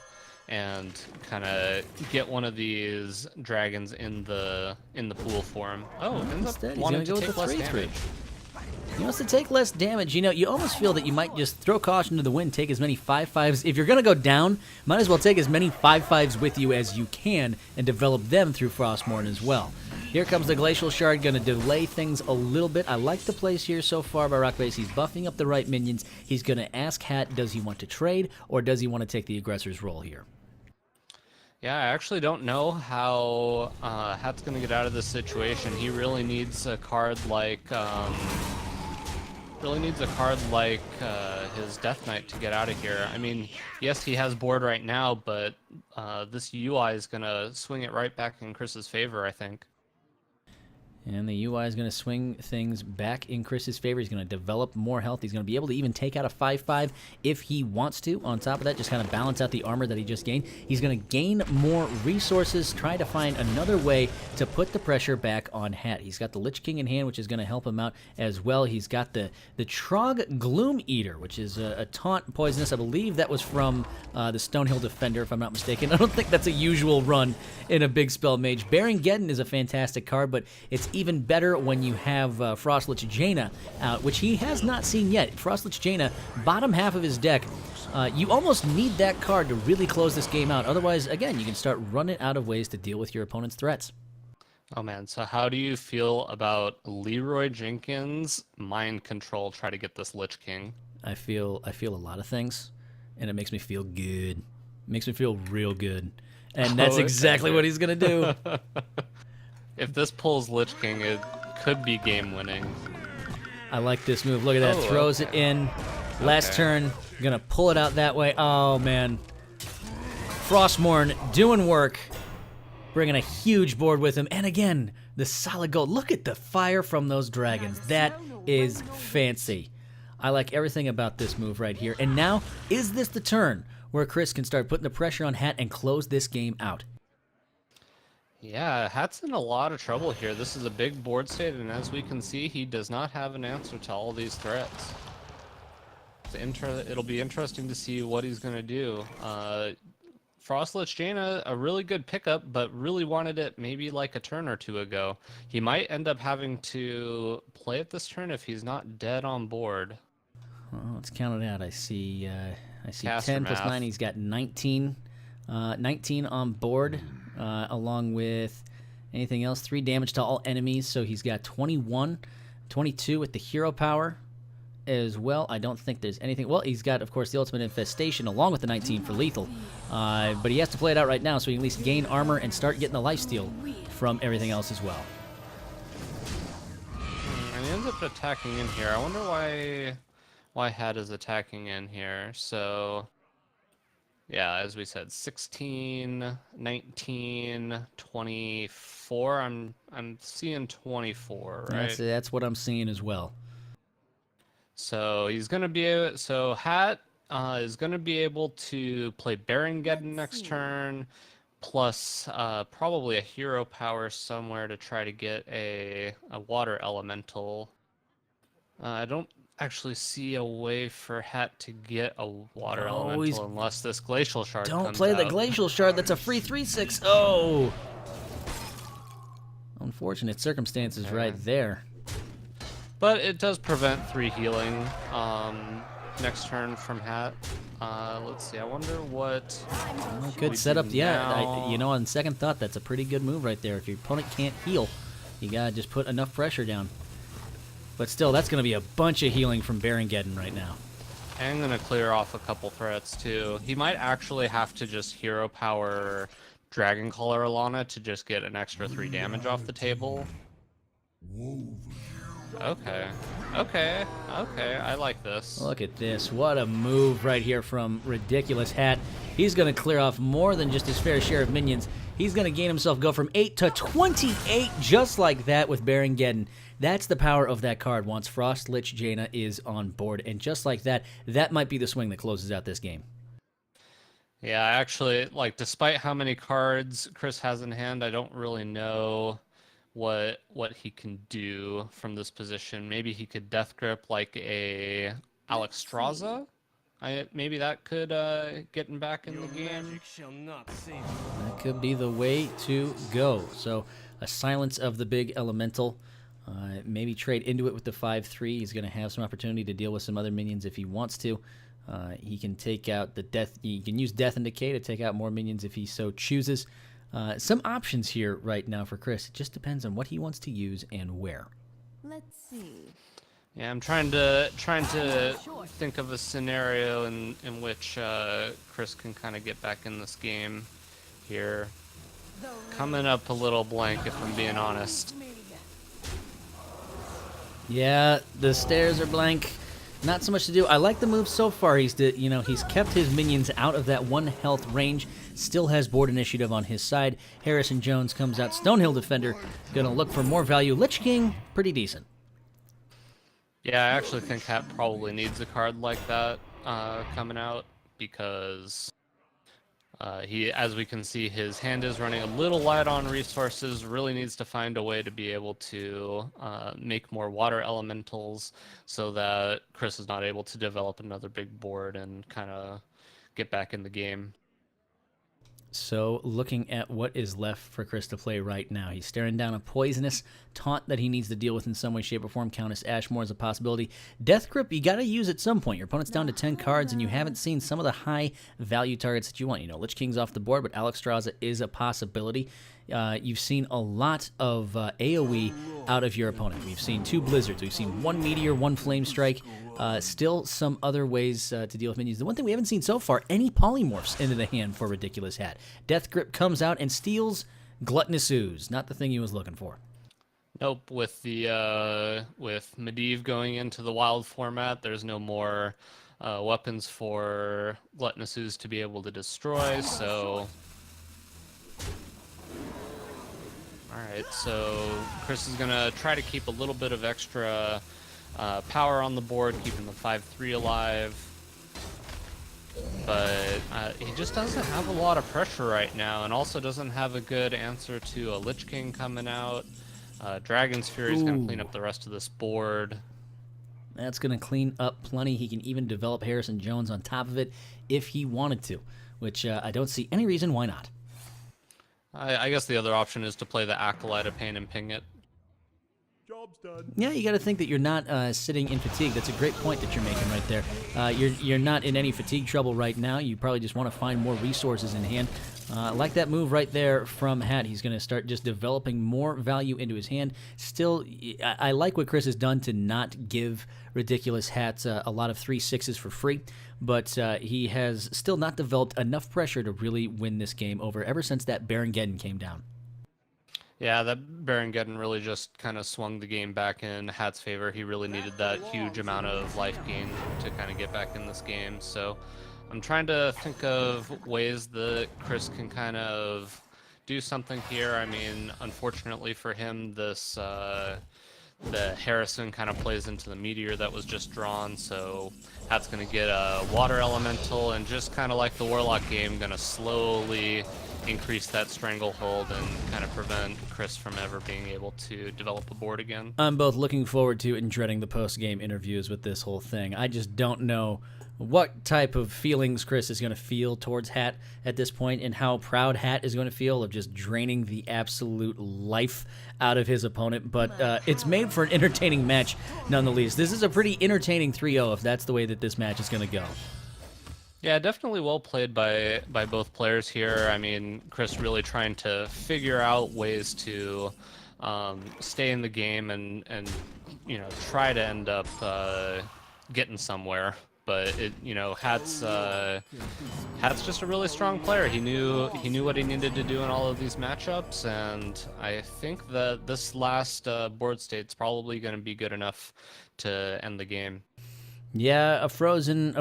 B: and kind of get one of these dragons in the pool for him. Oh, ends up wanting to take less damage.
A: He wants to take less damage. You know, you almost feel that you might just throw caution to the wind, take as many 5/5s. If you're going to go down, might as well take as many 5/5s with you as you can and develop them through Frostmourne as well. Here comes the Glacial Shard, going to delay things a little bit. I like the plays here so far by Rockbase. He's buffing up the right minions. He's going to ask Hat, does he want to trade, or does he want to take the aggressor's role here?
B: Yeah, I actually don't know how Hat's going to get out of this situation. He really needs a card like... his Death Knight to get out of here. I mean, yes, he has board right now, but this UI is going to swing it right back in Chris's favor, I think.
A: And the UI is going to swing things back in Chris's favor. He's going to develop more health. He's going to be able to even take out a 5/5 if he wants to. On top of that, just kind of balance out the armor that he just gained. He's going to gain more resources, try to find another way to put the pressure back on Hat. He's got the Lich King in hand, which is going to help him out as well. He's got the Trog Gloom Eater, which is a taunt poisonous. I believe that was from the Stonehill Defender, if I'm not mistaken. I don't think that's a usual run in a big spell mage. Baron-Geddon is a fantastic card, but it's even better when you have Frostlich Jaina out, which he has not seen yet. Frostlich Jaina, bottom half of his deck. You almost need that card to really close this game out. Otherwise, again, you can start running out of ways to deal with your opponent's threats.
B: Oh man, so how do you feel about Leroy Jenkins mind control try to get this Lich King?
A: I feel a lot of things, and it makes me feel good. It makes me feel real good. And that's
B: Oh,
A: exactly what he's gonna do.
B: if this pulls Lich King, it could be game winning.
A: I like this move. Look at that.
B: Oh,
A: Throws it
B: okay.
A: in. Last
B: Okay.
A: turn. Gonna pull it out that way. Oh, man. Frostmourne doing work. Bringing a huge board with him. And again, the solid gold. Look at the fire from those dragons. That is fancy. I like everything about this move right here. And now, is this the turn where Chris can start putting the pressure on Hat and close this game out?
B: Yeah, Hat's in a lot of trouble here. This is a big board state, and as we can see, he does not have an answer to all these threats. It'll be interesting to see what he's going to do. Frostlich Jaina, a really good pickup, but really wanted it maybe like a turn or two ago. He might end up having to play it this turn if he's not dead on board.
A: Well, let's count it out. I see
B: Caster
A: 10 plus
B: math.
A: 9. He's got 19, 19 on board, along with anything else. 3 damage to all enemies, so he's got 21, 22 with the hero power as well. I don't think there's anything. Well, he's got, of course, the ultimate infestation along with the 19 for lethal. But he has to play it out right now so he can at least gain armor and start getting the lifesteal from everything else as well.
B: And he ends up attacking in here. I wonder why Hat is attacking in here. So yeah, as we said, 16, 19, 24. I'm seeing 24, right?
A: That's what I'm seeing as well.
B: So he's gonna be so Hat is gonna be able to play Barongeddon next turn, plus probably a hero power somewhere to try to get a water elemental. I don't actually see a way for Hat to get a water elemental unless this glacial shard
A: Don't
B: comes
A: play the
B: out.
A: glacial shard. That's a free 3/6. Oh, unfortunate circumstances right there.
B: But it does prevent 3 healing next turn from Hat. Let's see. I wonder what.
A: Good
B: we
A: setup.
B: do
A: Yeah,
B: now.
A: you know, on second thought, that's a pretty good move right there. If your opponent can't heal, you gotta just put enough pressure down. But still, that's gonna be a bunch of healing from Barongeddon right now.
B: And I'm gonna clear off a couple threats too. He might actually have to just hero power Dragon Caller Alana to just get an extra 3 damage off the table. Okay. Okay. I like this.
A: Look at this. What a move right here from Ridiculous Hat. He's going to clear off more than just his fair share of minions. He's going to gain himself, go from 8 to 28 just like that with Barongeddon. That's the power of that card once Frost Lich Jaina is on board. And just like that, that might be the swing that closes out this game.
B: Yeah, actually, like, despite how many cards Chris has in hand, I don't really know what he can do from this position. Maybe he could Death Grip like a Alexstrasza. Maybe that could get him back in the game.
A: That could be the way to go. So a silence of the big elemental. Maybe trade into it with the 5/3. He's going to have some opportunity to deal with some other minions if he wants to. He can take out the death. He can use Death and Decay to take out more minions if he so chooses. Some options here right now for Chris. It just depends on what he wants to use and where.
C: Let's see.
B: Yeah, I'm trying to think of a scenario in which Chris can kind of get back in this game here. Coming up a little blank, if I'm being honest.
A: Yeah, the stairs are blank. Not so much to do. I like the move so far. He's kept his minions out of that 1 health range. Still has board initiative on his side. Harrison Jones comes out. Stonehill Defender, gonna look for more value. Lich King, pretty decent.
B: Yeah, I actually think Hat probably needs a card like that coming out because as we can see, his hand is running a little light on resources. Really needs to find a way to be able to make more water elementals so that Chris is not able to develop another big board and kind of get back in the game.
A: So, looking at what is left for Chris to play right now, he's staring down a poisonous taunt that he needs to deal with in some way, shape, or form. Countess Ashmore is a possibility. Death Grip, you got to use at some point. Your opponent's down to 10 cards, and you haven't seen some of the high value targets that you want. You know, Lich King's off the board, but Alexstrasza is a possibility. you've seen a lot of AoE out of your opponent. We've seen 2 Blizzards. We've seen 1 Meteor, 1 Flame Strike. Still some other ways to deal with minions. The one thing we haven't seen so far, any polymorphs into the hand for Ridiculous Hat. Death Grip comes out and steals Gluttonous Ooze. Not the thing he was looking for.
B: Nope. With Medivh going into the wild format, there's no more weapons for Gluttonous Ooze to be able to destroy, so... Alright, so Chris is going to try to keep a little bit of extra power on the board, keeping the 5-3 alive. But he just doesn't have a lot of pressure right now, and also doesn't have a good answer to a Lich King coming out. Dragon's Fury is going to clean up the rest of this board.
A: That's going to clean up plenty. He can even develop Harrison Jones on top of it if he wanted to, which I don't see any reason why not.
B: I guess the other option is to play the Acolyte of Pain and ping it.
C: Job's done.
A: Yeah, you got to think that you're not sitting in fatigue. That's a great point that you're making right there. You're not in any fatigue trouble right now. You probably just want to find more resources in hand. Like that move right there from Hat. He's going to start just developing more value into his hand. Still, I like what Chris has done to not give Ridiculous Hats a lot of 3/6s for free, but he has still not developed enough pressure to really win this game over ever since that Baron Geddon came down.
B: Yeah, that Baron Geddon really just kind of swung the game back in Hat's favor. He really needed that huge amount of life gain to kind of get back in this game. So I'm trying to think of ways that Chris can kind of do something here. I mean, unfortunately for him, this the Harrison kind of plays into the Meteor that was just drawn, so Hat's going to get a Water Elemental, and just kind of like the Warlock game, going to slowly increase that stranglehold and kind of prevent Chris from ever being able to develop a board again.
A: I'm both looking forward to and dreading the post-game interviews with this whole thing. I just don't know what type of feelings Chris is going to feel towards Hat at this point, and how proud Hat is going to feel of just draining the absolute life out of his opponent. But it's made for an entertaining match nonetheless. This is a pretty entertaining 3-0 if that's the way that this match is going to go.
B: Yeah, definitely well played by both players here. I mean, Chris really trying to figure out ways to stay in the game and you know, try to end up getting somewhere. But Hat's just a really strong player. He knew what he needed to do in all of these matchups, and I think that this last board state's probably going to be good enough to end the game.
A: Yeah, a frozen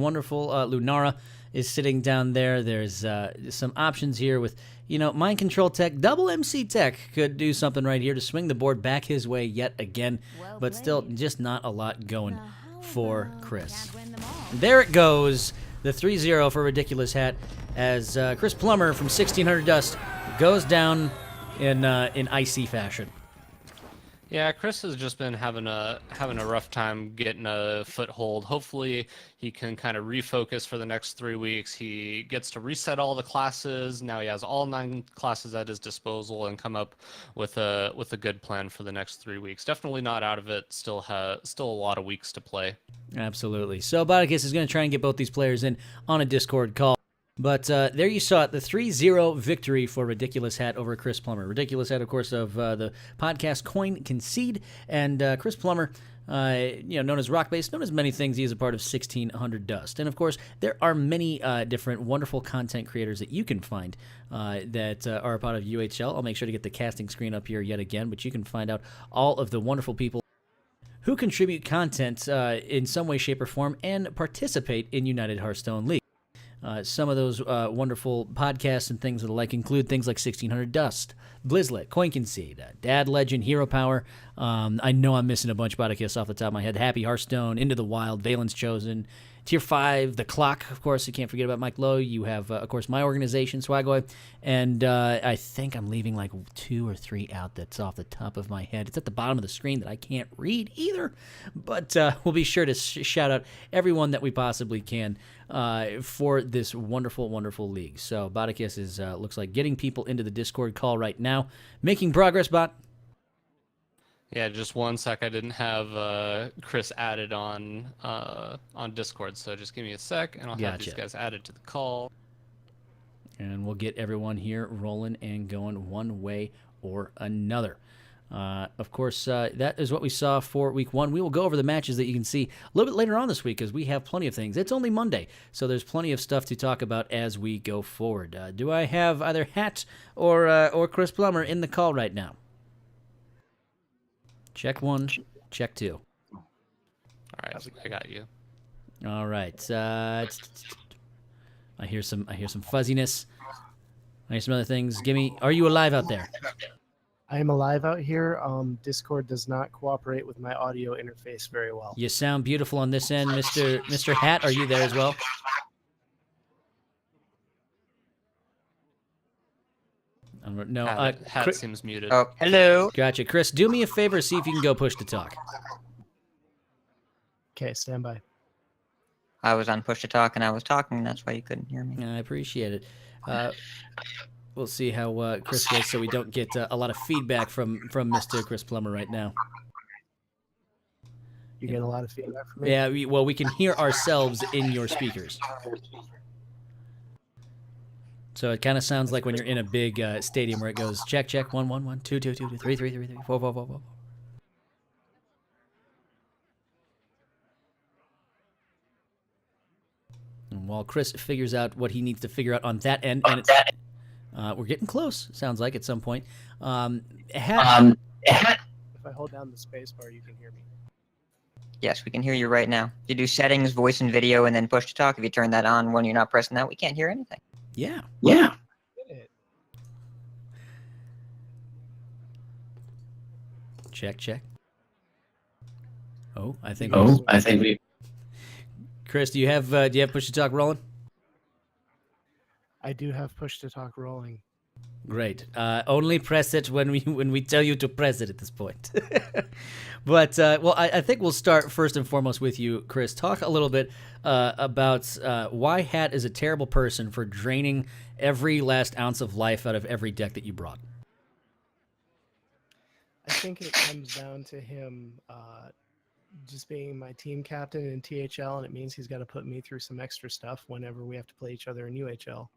A: wonderful Lunara is sitting down there. There's some options here with, Mind Control Tech. Double MC Tech could do something right here to swing the board back his way yet again, but still just not a lot going for Chris. There it goes, the 3-0 for Ridiculous Hat, as Chris Plummer from 1600 Dust goes down in icy fashion.
B: Yeah, Chris has just been having a rough time getting a foothold. Hopefully, he can kind of refocus for the next 3 weeks. He gets to reset all the classes. Now he has all 9 classes at his disposal, and come up with a good plan for the next 3 weeks. Definitely not out of it. Still a lot of weeks to play. Absolutely.
A: So Bodicus is going to try and get both these players in on a Discord call. But there you saw it, the 3-0 victory for Ridiculous Hat over Chris Plummer. Ridiculous Hat, of course, of the podcast Coin Concede, and Chris Plummer, known as Rockbase, known as many things. He is a part of 1600 Dust. And, of course, there are many different wonderful content creators that you can find that are a part of UHL. I'll make sure to get the casting screen up here yet again, but you can find out all of the wonderful people who contribute content in some way, shape, or form and participate in United Hearthstone League. Some of those wonderful podcasts and things of the like include things like 1600 Dust, Blizzlet, Coin Concede, Dad Legend, Hero Power. I know I'm missing a bunch of podcasts off the top of my head. Happy Hearthstone, Into the Wild, Valen's Chosen, Tier 5, The Clock, of course. You can't forget about Mike Lowe. You have, of course, my organization, Swagboy. And I think I'm leaving like 2 or 3 out that's off the top of my head. It's at the bottom of the screen that I can't read either. But we'll be sure to shout out everyone that we possibly can for this wonderful, wonderful league. So Bodicus is, looks like, getting people into the Discord call right now. Making progress, Bot.
B: Yeah, just 1 sec. I didn't have Chris added on Discord, so just give me a sec, and I'll have these guys added to the call.
A: And we'll get everyone here rolling and going one way or another. Of course, that is what we saw for week 1. We will go over the matches that you can see a little bit later on this week because we have plenty of things. It's only Monday, so there's plenty of stuff to talk about as we go forward. Do I have either Hat or Chris Plummer in the call right now? Check 1, check 2.
B: All right, I got you.
A: All right. I hear some fuzziness. I hear some other things. Are you alive out there?
D: I am alive out here. Discord does not cooperate with my audio interface very well.
A: You sound beautiful on this end, Mr. Hat. Are you there as well? No.
B: Hat seems muted.
E: Oh, hello.
A: Gotcha. Chris, do me a favor. See if you can go push to talk.
D: Okay, stand by.
E: I was on push to talk and I was talking. That's why you couldn't hear me.
A: I appreciate it. We'll see how Chris goes so we don't get a lot of feedback from Mr. Chris Plummer right now.
D: You get a lot of feedback from me?
A: Yeah, we can hear ourselves in your speakers. So it kind of sounds like when you're in a big stadium where it goes check, check, 1, 1, 1, 2, 2, 2, 3, 3, 3, 3, 4, 4, 4, 4. And while Chris figures out what he needs to figure out on that end, and we're getting close, sounds like, at some point.
D: If I hold down the space bar, you can hear me.
E: Yes, we can hear you right now. If you do settings, voice and video, and then push to talk, if you turn that on when you're not pressing that, we can't hear anything.
A: Yeah. Check, check. I think we. Chris, do you have push to talk rolling?
D: I do have push to talk rolling.
A: Great. Only press it when we tell you to press it at this point. But I think we'll start first and foremost with you, Chris. Talk a little bit about why Hat is a terrible person for draining every last ounce of life out of every deck that you brought.
D: I think it comes down to him just being my team captain in THL, and it means he's got to put me through some extra stuff whenever we have to play each other in UHL.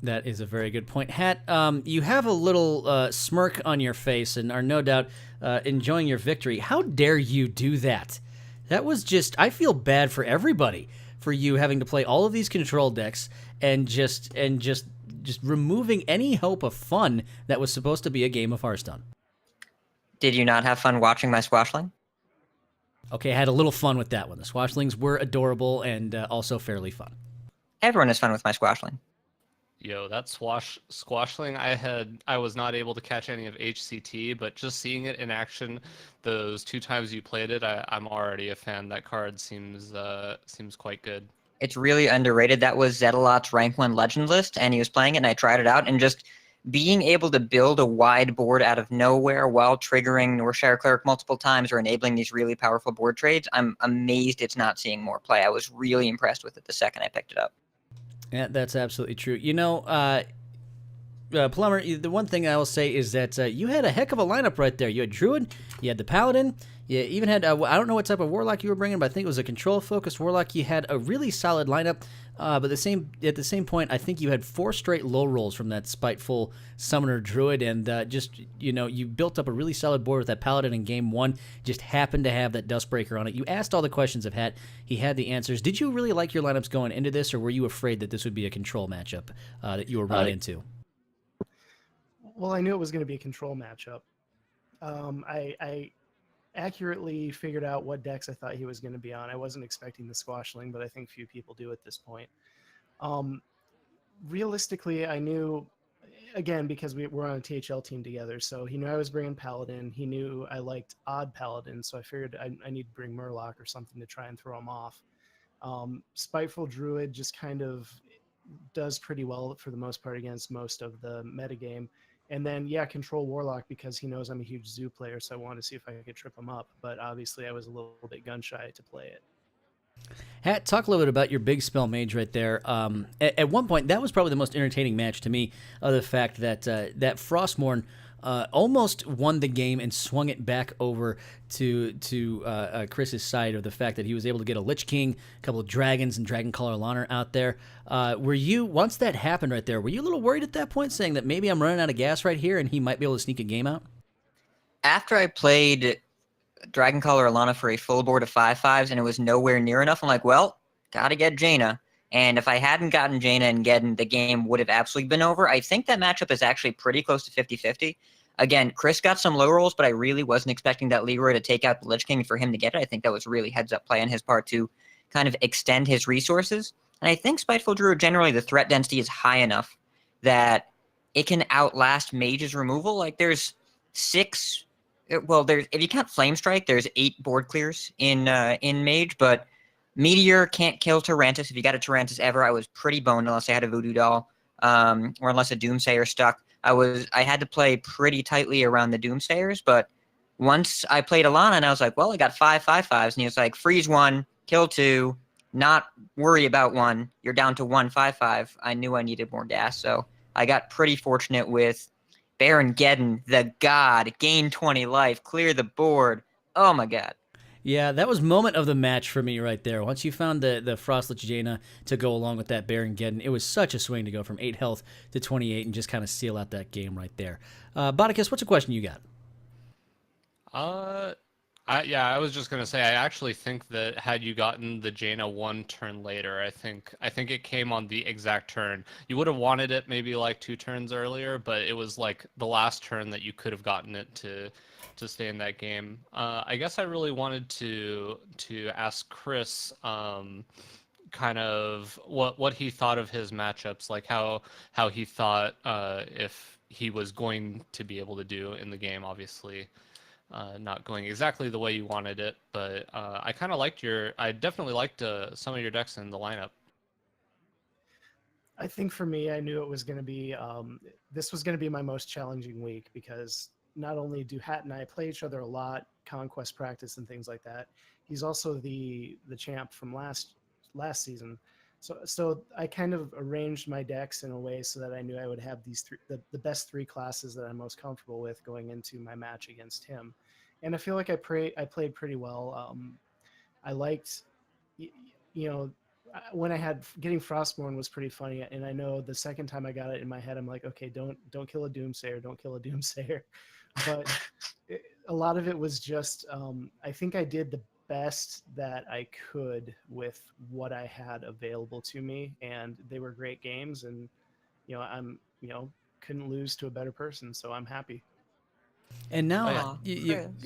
A: That is a very good point. Hat, you have a little smirk on your face and are no doubt enjoying your victory. How dare you do that? That was just, I feel bad for everybody for you having to play all of these control decks and just removing any hope of fun that was supposed to be a game of Hearthstone.
E: Did you not have fun watching my swashling?
A: Okay, I had a little fun with that one. The swashlings were adorable and also fairly fun.
E: Everyone has fun with my swashling.
B: Yo, that squashling, I was not able to catch any of HCT, but just seeing it in action those 2 times you played it, I'm already a fan. That card seems quite good.
E: It's really underrated. That was Zetalot's rank 1 legend list, and he was playing it, and I tried it out, and just being able to build a wide board out of nowhere while triggering Northshire Cleric multiple times or enabling these really powerful board trades, I'm amazed it's not seeing more play. I was really impressed with it the second I picked it up.
A: Yeah, that's absolutely true. You know, Plummer, the one thing I will say is that you had a heck of a lineup right there. You had Druid, you had the Paladin, you even had, I don't know what type of Warlock you were bringing, but I think it was a control-focused Warlock. You had a really solid lineup, but at the same point, I think you had 4 straight low rolls from that Spiteful Summoner Druid, and you built up a really solid board with that Paladin in game 1, just happened to have that Dustbreaker on it. You asked all the questions of Hat, he had the answers. Did you really like your lineups going into this, or were you afraid that this would be a control matchup that you were brought into?
D: Well, I knew it was going to be a control matchup. I accurately figured out what decks I thought he was going to be on. I wasn't expecting the Squashling, but I think few people do at this point. Realistically, I knew, again, because we're on a THL team together, so he knew I was bringing Paladin. He knew I liked odd Paladin, so I figured I need to bring Murloc or something to try and throw him off. Spiteful Druid just kind of does pretty well for the most part against most of the metagame. And then, control Warlock because he knows I'm a huge Zoo player, so I wanted to see if I could trip him up. But obviously, I was a little bit gun-shy to play it.
A: Hat, talk a little bit about your big spell mage right there. At one point, that was probably the most entertaining match to me, of the fact that that Frostmourne almost won the game and swung it back over to Chris's side of the fact that he was able to get a Lich King, a couple of dragons, and Dragon Color Lana out there. Were you, once that happened right there, were you a little worried at that point, saying that maybe I'm running out of gas right here and he might be able to sneak a game out?
E: After I played Dragon Color Alana for a full board of 5/5s and it was nowhere near enough, I'm like, well, gotta get Jaina. And if I hadn't gotten Jaina and Geddon, the game would have absolutely been over. I think that matchup is actually pretty close to 50-50. Again, Chris got some low rolls, but I really wasn't expecting that Leroy to take out the Lich King for him to get it. I think that was really heads-up play on his part to kind of extend his resources. And I think Spiteful Druid, generally the threat density is high enough that it can outlast Mage's removal. Like there's 6... Well, there's, if you count Flame Strike, there's 8 board clears in Mage, but Meteor can't kill Tyrannus. If you got a Tyrannus ever, I was pretty boned unless I had a Voodoo Doll, or unless a Doomsayer stuck. I had to play pretty tightly around the Doomsayers, but once I played Alana and I was like, well, I got 5 5/5s, and he was like, freeze 1, kill 2, not worry about 1. You're down to 1 5/5. I knew I needed more gas, so I got pretty fortunate with Baron Geddon, the god, gain 20 life, clear the board. Oh my god.
A: Yeah, that was moment of the match for me right there. Once you found the Frostlich Jaina to go along with that Baron Geddon, it was such a swing to go from 8 health to 28 and just kind of seal out that game right there. Bodicus, what's a question you got?
B: I was just gonna say, I actually think that had you gotten the Jaina 1 turn later, I think it came on the exact turn. You would have wanted it maybe like 2 turns earlier, but it was like the last turn that you could have gotten it to stay in that game. I guess I really wanted to ask Chris kind of what he thought of his matchups, like how he thought if he was going to be able to do in the game, obviously. Not going exactly the way you wanted it, but I definitely liked some of your decks in the lineup.
D: I think for me, I knew it was going to be, this was going to be my most challenging week because not only do Hat and I play each other a lot, conquest practice and things like that, he's also the champ from last season. So I kind of arranged my decks in a way so that I knew I would have these the best 3 classes that I'm most comfortable with going into my match against him. And I feel like I played pretty well. I liked, when I had getting Frostborn was pretty funny. And I know the second time I got it in my head, I'm like, okay, don't kill a Doomsayer, don't kill a Doomsayer. But a lot of it was just, I think I did the best that I could with what I had available to me, and they were great games, and I'm couldn't lose to a better person, so I'm happy.
A: And now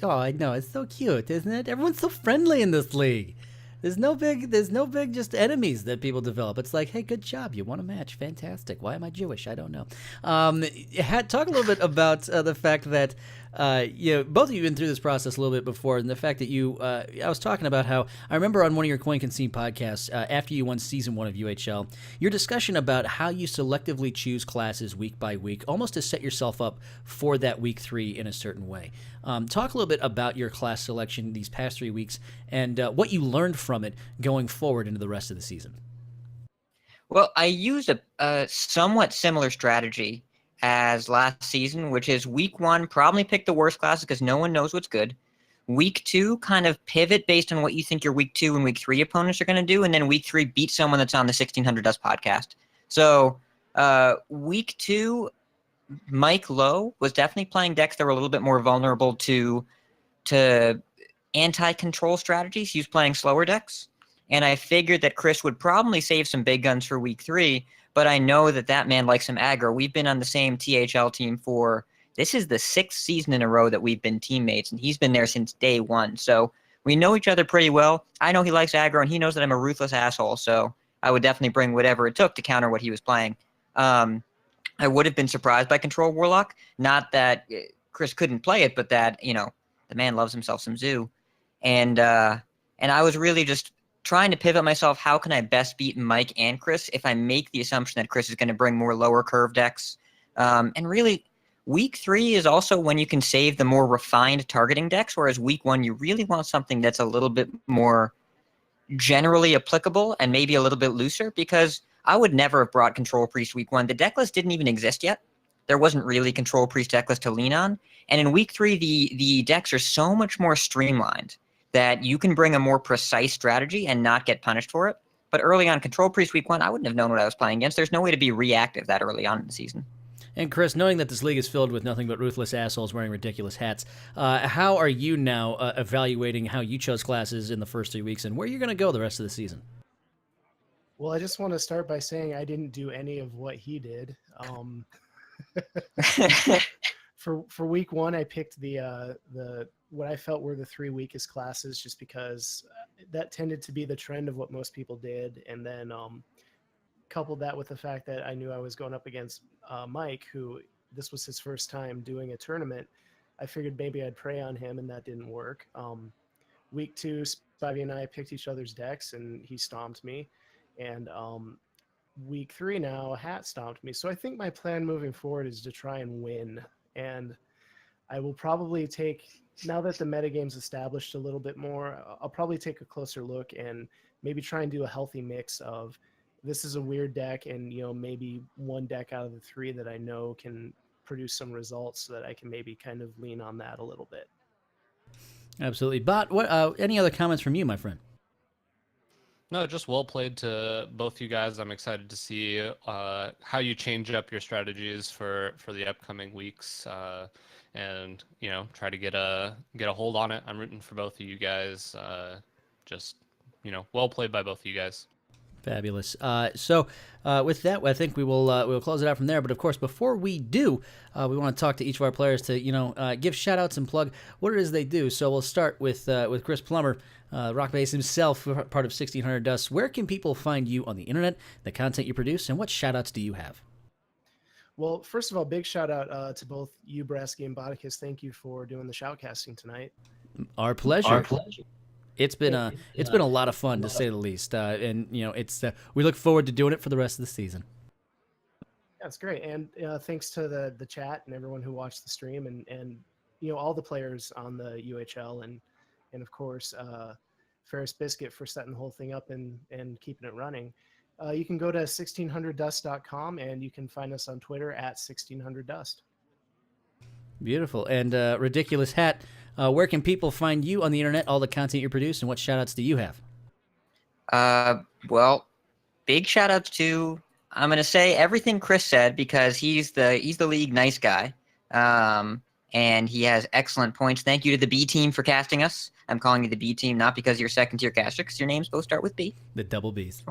A: I know, it's so cute, isn't it? Everyone's so friendly in this league. There's no big just enemies that people develop. It's like, hey, good job, you won a match, fantastic. Why am I Jewish? I don't know. Talk a little bit about the fact that both of you have been through this process a little bit before, and the fact that I was talking about how I remember on one of your Coin Concede podcasts after you won season 1 of UHL, your discussion about how you selectively choose classes week by week, almost to set yourself up for that week 3 in a certain way. Talk a little bit about your class selection these past 3 weeks and what you learned from it going forward into the rest of the season.
E: Well, I used a somewhat similar strategy as last season, which is week 1, probably pick the worst classes because no one knows what's good. Week 2, kind of pivot based on what you think your week 2 and week 3 opponents are going to do. And then week 3, beat someone that's on the 1600 Dust podcast. So week 2, Mike Lowe was definitely playing decks that were a little bit more vulnerable to anti-control strategies. He was playing slower decks. And I figured that Chris would probably save some big guns for week 3, but I know that man likes some aggro. We've been on the same THL team this is the 6th season in a row that we've been teammates, and he's been there since day 1. So we know each other pretty well. I know he likes aggro, and he knows that I'm a ruthless asshole, so I would definitely bring whatever it took to counter what he was playing. I would have been surprised by Control Warlock. Not that Chris couldn't play it, but that, the man loves himself some Zoo. And I was really just trying to pivot myself. How can I best beat Mike and Chris if I make the assumption that Chris is going to bring more lower curve decks? And really, week 3 is also when you can save the more refined targeting decks, whereas week 1, you really want something that's a little bit more generally applicable and maybe a little bit looser, because I would never have brought Control Priest week 1. The deck list didn't even exist yet. there wasn't really Control Priest decklist to lean on. And in week 3, the decks are so much more streamlined that you can bring a more precise strategy and not get punished for it. But early on, Control Priest week 1, I wouldn't have known what I was playing against. There's no way to be reactive that early on in the season.
A: And Chris, knowing that this league is filled with nothing but ruthless assholes wearing ridiculous hats, how are you now evaluating how you chose classes in the first 3 weeks and where you're going to go the rest of the season?
D: Well, I just want to start by saying I didn't do any of what he did. For week 1, I picked the what I felt were the 3 weakest classes, just because that tended to be the trend of what most people did, and then coupled that with the fact that I knew I was going up against Mike, who this was his first time doing a tournament. I figured maybe I'd prey on him, and that didn't work. Week 2, Spivey and I picked each other's decks, and he stomped me. And week 3 now, Hat stomped me. So I think my plan moving forward is to try and win. And I will probably take, now that the metagame's established a little bit more, I'll probably take a closer look and maybe try and do a healthy mix of, this is a weird deck, and maybe one deck out of the 3 that I know can produce some results, so that I can maybe kind of lean on that a little bit.
A: Absolutely. Bot, what? Any other comments from you, my friend?
B: No, just well played to both you guys. I'm excited to see how you change up your strategies for the upcoming weeks, and try to get a hold on it. I'm rooting for both of you guys. Just well played by both of you guys.
A: Fabulous. So with that, I think we'll close it out from there. But of course, before we do, we want to talk to each of our players to give shout outs and plug what it is they do. So we'll start with Chris Plummer, Rock Base himself, part of 1600 Dust. Where can people find you on the internet, the content you produce, and what shout outs do you have?
D: Well, first of all, big shout out to both you, Brasky, and Bodicus. Thank you for doing the shoutcasting tonight.
A: Our pleasure. Our pleasure. It's been a lot of fun, to say the least, and it's we look forward to doing it for the rest of the season.
D: That's great, and thanks to the chat and everyone who watched the stream, and all the players on the UHL, and of course Ferris Biscuit for setting the whole thing up and keeping it running. You can go to 1600dust.com, and you can find us on Twitter at 1600dust.
A: Beautiful. And Ridiculous Hat, where can people find you on the internet, all the content you produce, and what shout-outs do you have?
E: Well, big shout-outs to, I'm going to say everything Chris said, because he's the league nice guy, and he has excellent points. Thank you to the B team for casting us. I'm calling you the B team, not because you're second-tier caster, because your names both start with B.
A: The double Bs.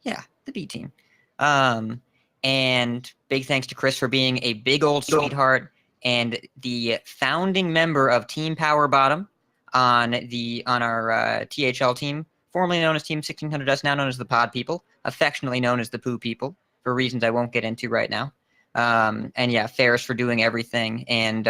E: Yeah, the B team. And big thanks to Chris for being a big old sweetheart and the founding member of Team Power Bottom on our THL team, formerly known as Team 1600 Dust, now known as the Pod People, affectionately known as the Poo People, for reasons I won't get into right now. And yeah, Ferris for doing everything, and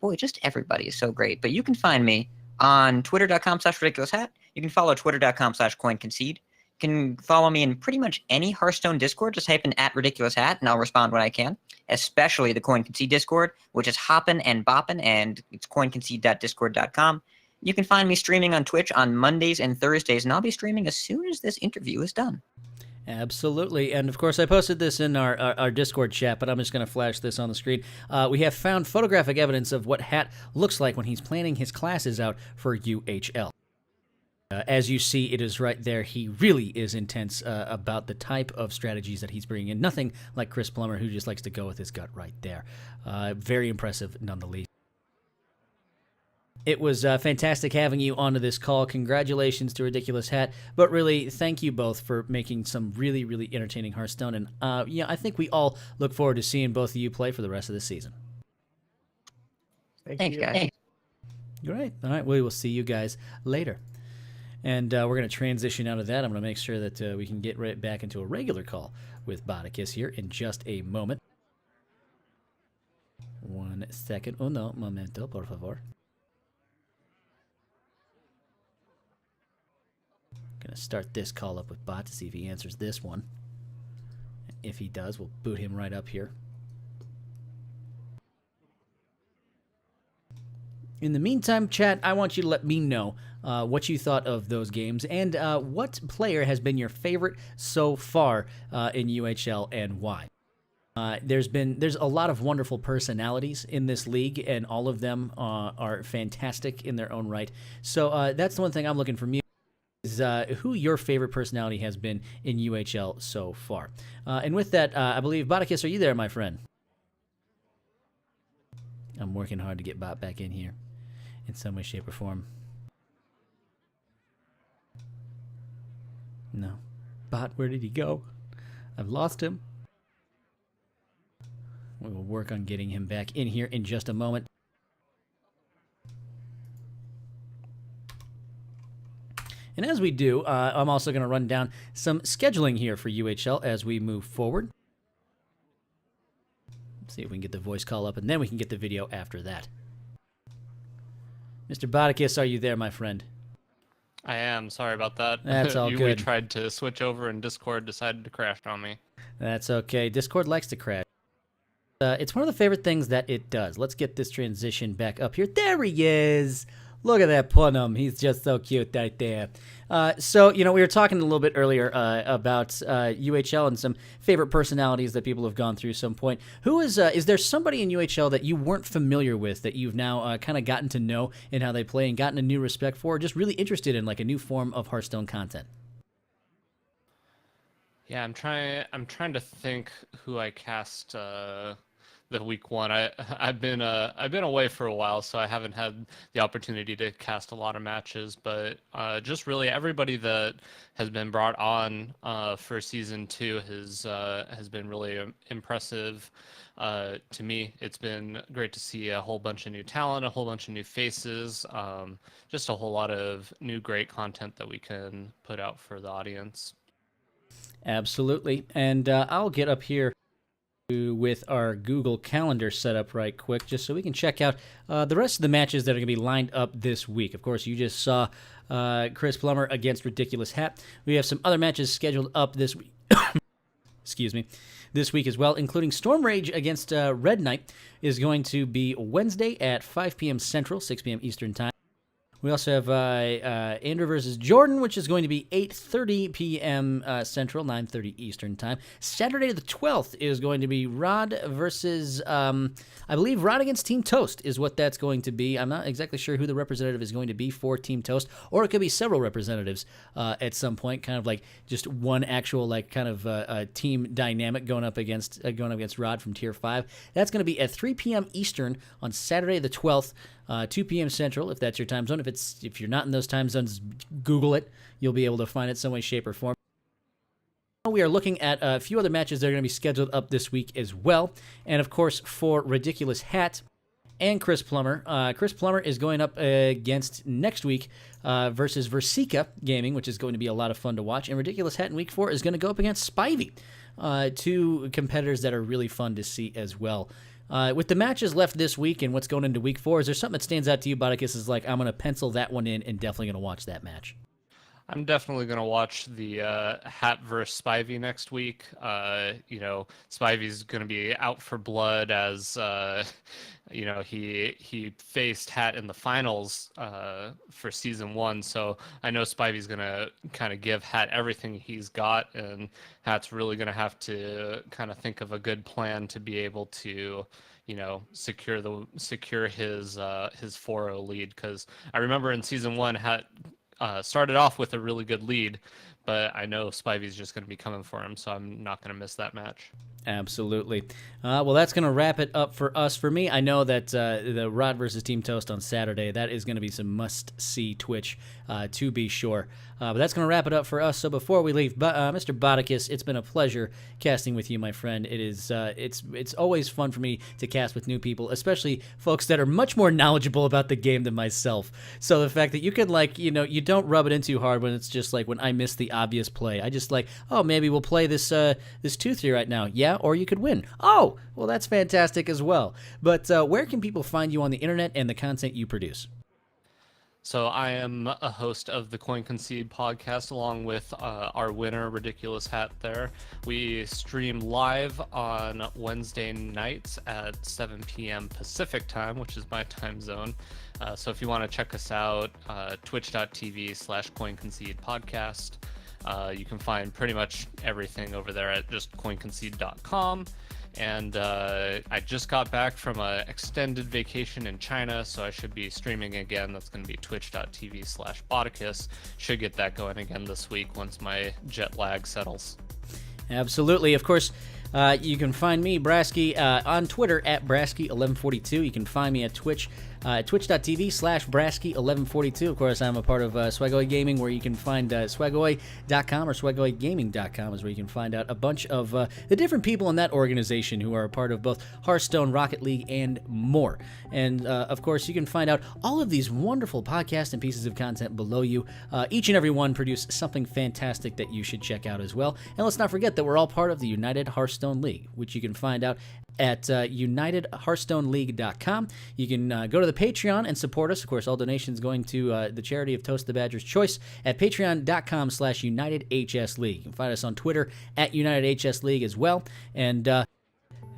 E: boy, just everybody is so great. But you can find me on twitter.com/ridiculoushat. You can follow twitter.com/coinconcede. You can follow me in pretty much any Hearthstone Discord. Just type in @ridiculoushat, and I'll respond when I can, especially the Coin Concede Discord, which is hopping and bopping, and it's coinconcede.discord.com. You can find me streaming on Twitch on Mondays and Thursdays, and I'll be streaming as soon as this interview is done.
A: Absolutely. And of course, I posted this in our Discord chat, but I'm just going to flash this on the screen. We have found photographic evidence of what Hat looks like when he's planning his classes out for UHL. As you see, it is right there. He really is intense about the type of strategies that he's bringing in. Nothing like Chris Plummer, who just likes to go with his gut right there. Very impressive, nonetheless. It was fantastic having you onto this call. Congratulations to Ridiculous Hat. But really, thank you both for making some really, really entertaining Hearthstone. And I think we all look forward to seeing both of you play for the rest of the season.
E: Thanks, guys.
A: Great. All right. We will see you guys later. And we're going to transition out of that. I'm going to make sure that we can get right back into a regular call with Bodicus here in just a moment. 1 second. Oh, no. Momento, por favor. Going to start this call up with Bot to see if he answers this one. If he does, we'll boot him right up here. In the meantime, chat, I want you to let me know what you thought of those games and what player has been your favorite so far in UHL and why. There's a lot of wonderful personalities in this league, and all of them are fantastic in their own right. So that's the one thing I'm looking for me is who your favorite personality has been in UHL so far. And with that, I believe, Bodakis, are you there, my friend? I'm working hard to get Bot back in here in some way, shape, or form. No. Bot, where did he go? I've lost him. We will work on getting him back in here in just a moment. And as we do, I'm also going to run down some scheduling here for UHL as we move forward. Let's see if we can get the voice call up, and then we can get the video after that. Mr. Bodakis, are you there, my friend?
B: I am. Sorry about that.
A: That's all
B: We
A: good.
B: tried to switch over and Discord decided to crash on me.
A: That's okay. Discord likes to crash. It's one of the favorite things that it does. Let's get this transition back up here. There he is. Look at that Punham. He's just so cute right there. So, we were talking a little bit earlier about UHL and some favorite personalities that people have gone through some point. Who is there somebody in UHL that you weren't familiar with that you've now kind of gotten to know in how they play and gotten a new respect for, or just really interested in like a new form of Hearthstone content?
B: Yeah, I'm trying to think who I cast the week one. I've been away for a while, so I haven't had the opportunity to cast a lot of matches. But just really everybody that has been brought on for season 2 has been really impressive to me. It's been great to see a whole bunch of new talent, a whole bunch of new faces, just a whole lot of new great content that we can put out for the audience.
A: Absolutely, and I'll get up here with our Google Calendar set up right quick, just so we can check out the rest of the matches that are going to be lined up this week. Of course, you just saw Chris Plummer against Ridiculous Hat. We have some other matches scheduled up this week. Excuse me. This week as well, including Storm Rage against Red Knight is going to be Wednesday at 5 p.m. Central, 6 p.m. Eastern Time. We also have Andrew versus Jordan, which is going to be 8:30 p.m. Central, 9:30 Eastern Time. Saturday the 12th is going to be Rod versus, I believe Rod against Team Toast is what that's going to be. I'm not exactly sure who the representative is going to be for Team Toast, or it could be several representatives at some point, kind of like just one actual like kind of team dynamic going up against Rod from Tier 5. That's going to be at 3 p.m. Eastern on Saturday the 12th. 2 p.m. Central, if that's your time zone. If you're not in those time zones, Google it. You'll be able to find it some way, shape, or form. We are looking at a few other matches that are going to be scheduled up this week as well. And, of course, for Ridiculous Hat and Chris Plummer is going up against next week versus Versika Gaming, which is going to be a lot of fun to watch. And Ridiculous Hat in Week 4 is going to go up against Spivey, two competitors that are really fun to see as well. With the matches left this week and what's going into Week 4, is there something that stands out to you, Bodakis, is like, I'm going to pencil that one in and definitely going to watch that match?
B: I'm definitely going to watch the Hat versus Spivey next week. Spivey's going to be out for blood as, he faced Hat in the finals for season 1. So I know Spivey's going to kind of give Hat everything he's got, and Hat's really going to have to kind of think of a good plan to be able to, secure his 4-0 lead. Because I remember in season 1, Hat started off with a really good lead, but I know Spivey's just going to be coming for him, so I'm not going to miss that match.
A: Absolutely. Well, that's going to wrap it up for us. For me, I know that the Rod versus Team Toast on Saturday, that is going to be some must-see Twitch, to be sure. But that's going to wrap it up for us. So before we leave, Mr. Bodakis, it's been a pleasure casting with you, my friend. It is it's always fun for me to cast with new people, especially folks that are much more knowledgeable about the game than myself. So the fact that you can, you don't rub it in too hard when it's just like when I miss the obvious play. I just maybe we'll play this 2-3 right now. Yeah, or you could win. Oh, well, that's fantastic as well. But where can people find you on the internet and the content you produce?
B: So I am a host of the Coin Concede podcast along with our winner, Ridiculous Hat there. We stream live on Wednesday nights at 7 p.m. Pacific time, which is my time zone. So if you want to check us out, twitch.tv/Coin Concede podcast. You can find pretty much everything over there at just coinconcede.com. And I just got back from an extended vacation in China, so I should be streaming again. That's going to be twitch.tv/Bodicus. Should get that going again this week once my jet lag settles.
A: Absolutely. Of course, you can find me, Brasky, on Twitter at Brasky1142. You can find me at Twitch, twitch.tv/Brasky1142. Of course, I'm a part of Swagoy Gaming, where you can find swagoy.com or swagoygaming.com is where you can find out a bunch of the different people in that organization who are a part of both Hearthstone, Rocket League, and more. And, of course, you can find out all of these wonderful podcasts and pieces of content below you. Each and every one produce something fantastic that you should check out as well. And let's not forget that we're all part of the United Hearthstone League, which you can find out at UnitedHearthstoneLeague.com. You can go to the Patreon and support us. Of course, all donations going to the charity of Toast the Badger's Choice at patreon.com/UnitedHSLeague. You can find us on Twitter at UnitedHSLeague as well. And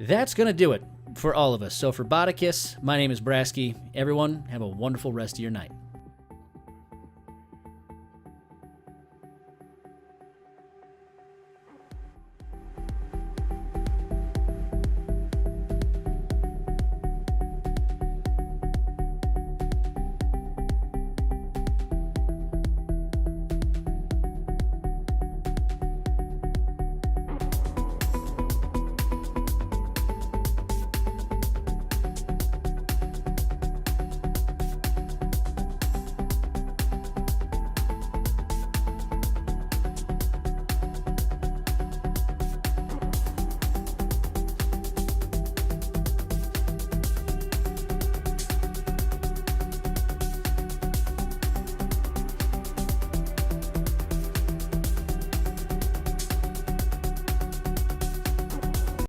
A: that's going to do it for all of us. So for Bodicus, my name is Brasky. Everyone, have a wonderful rest of your night.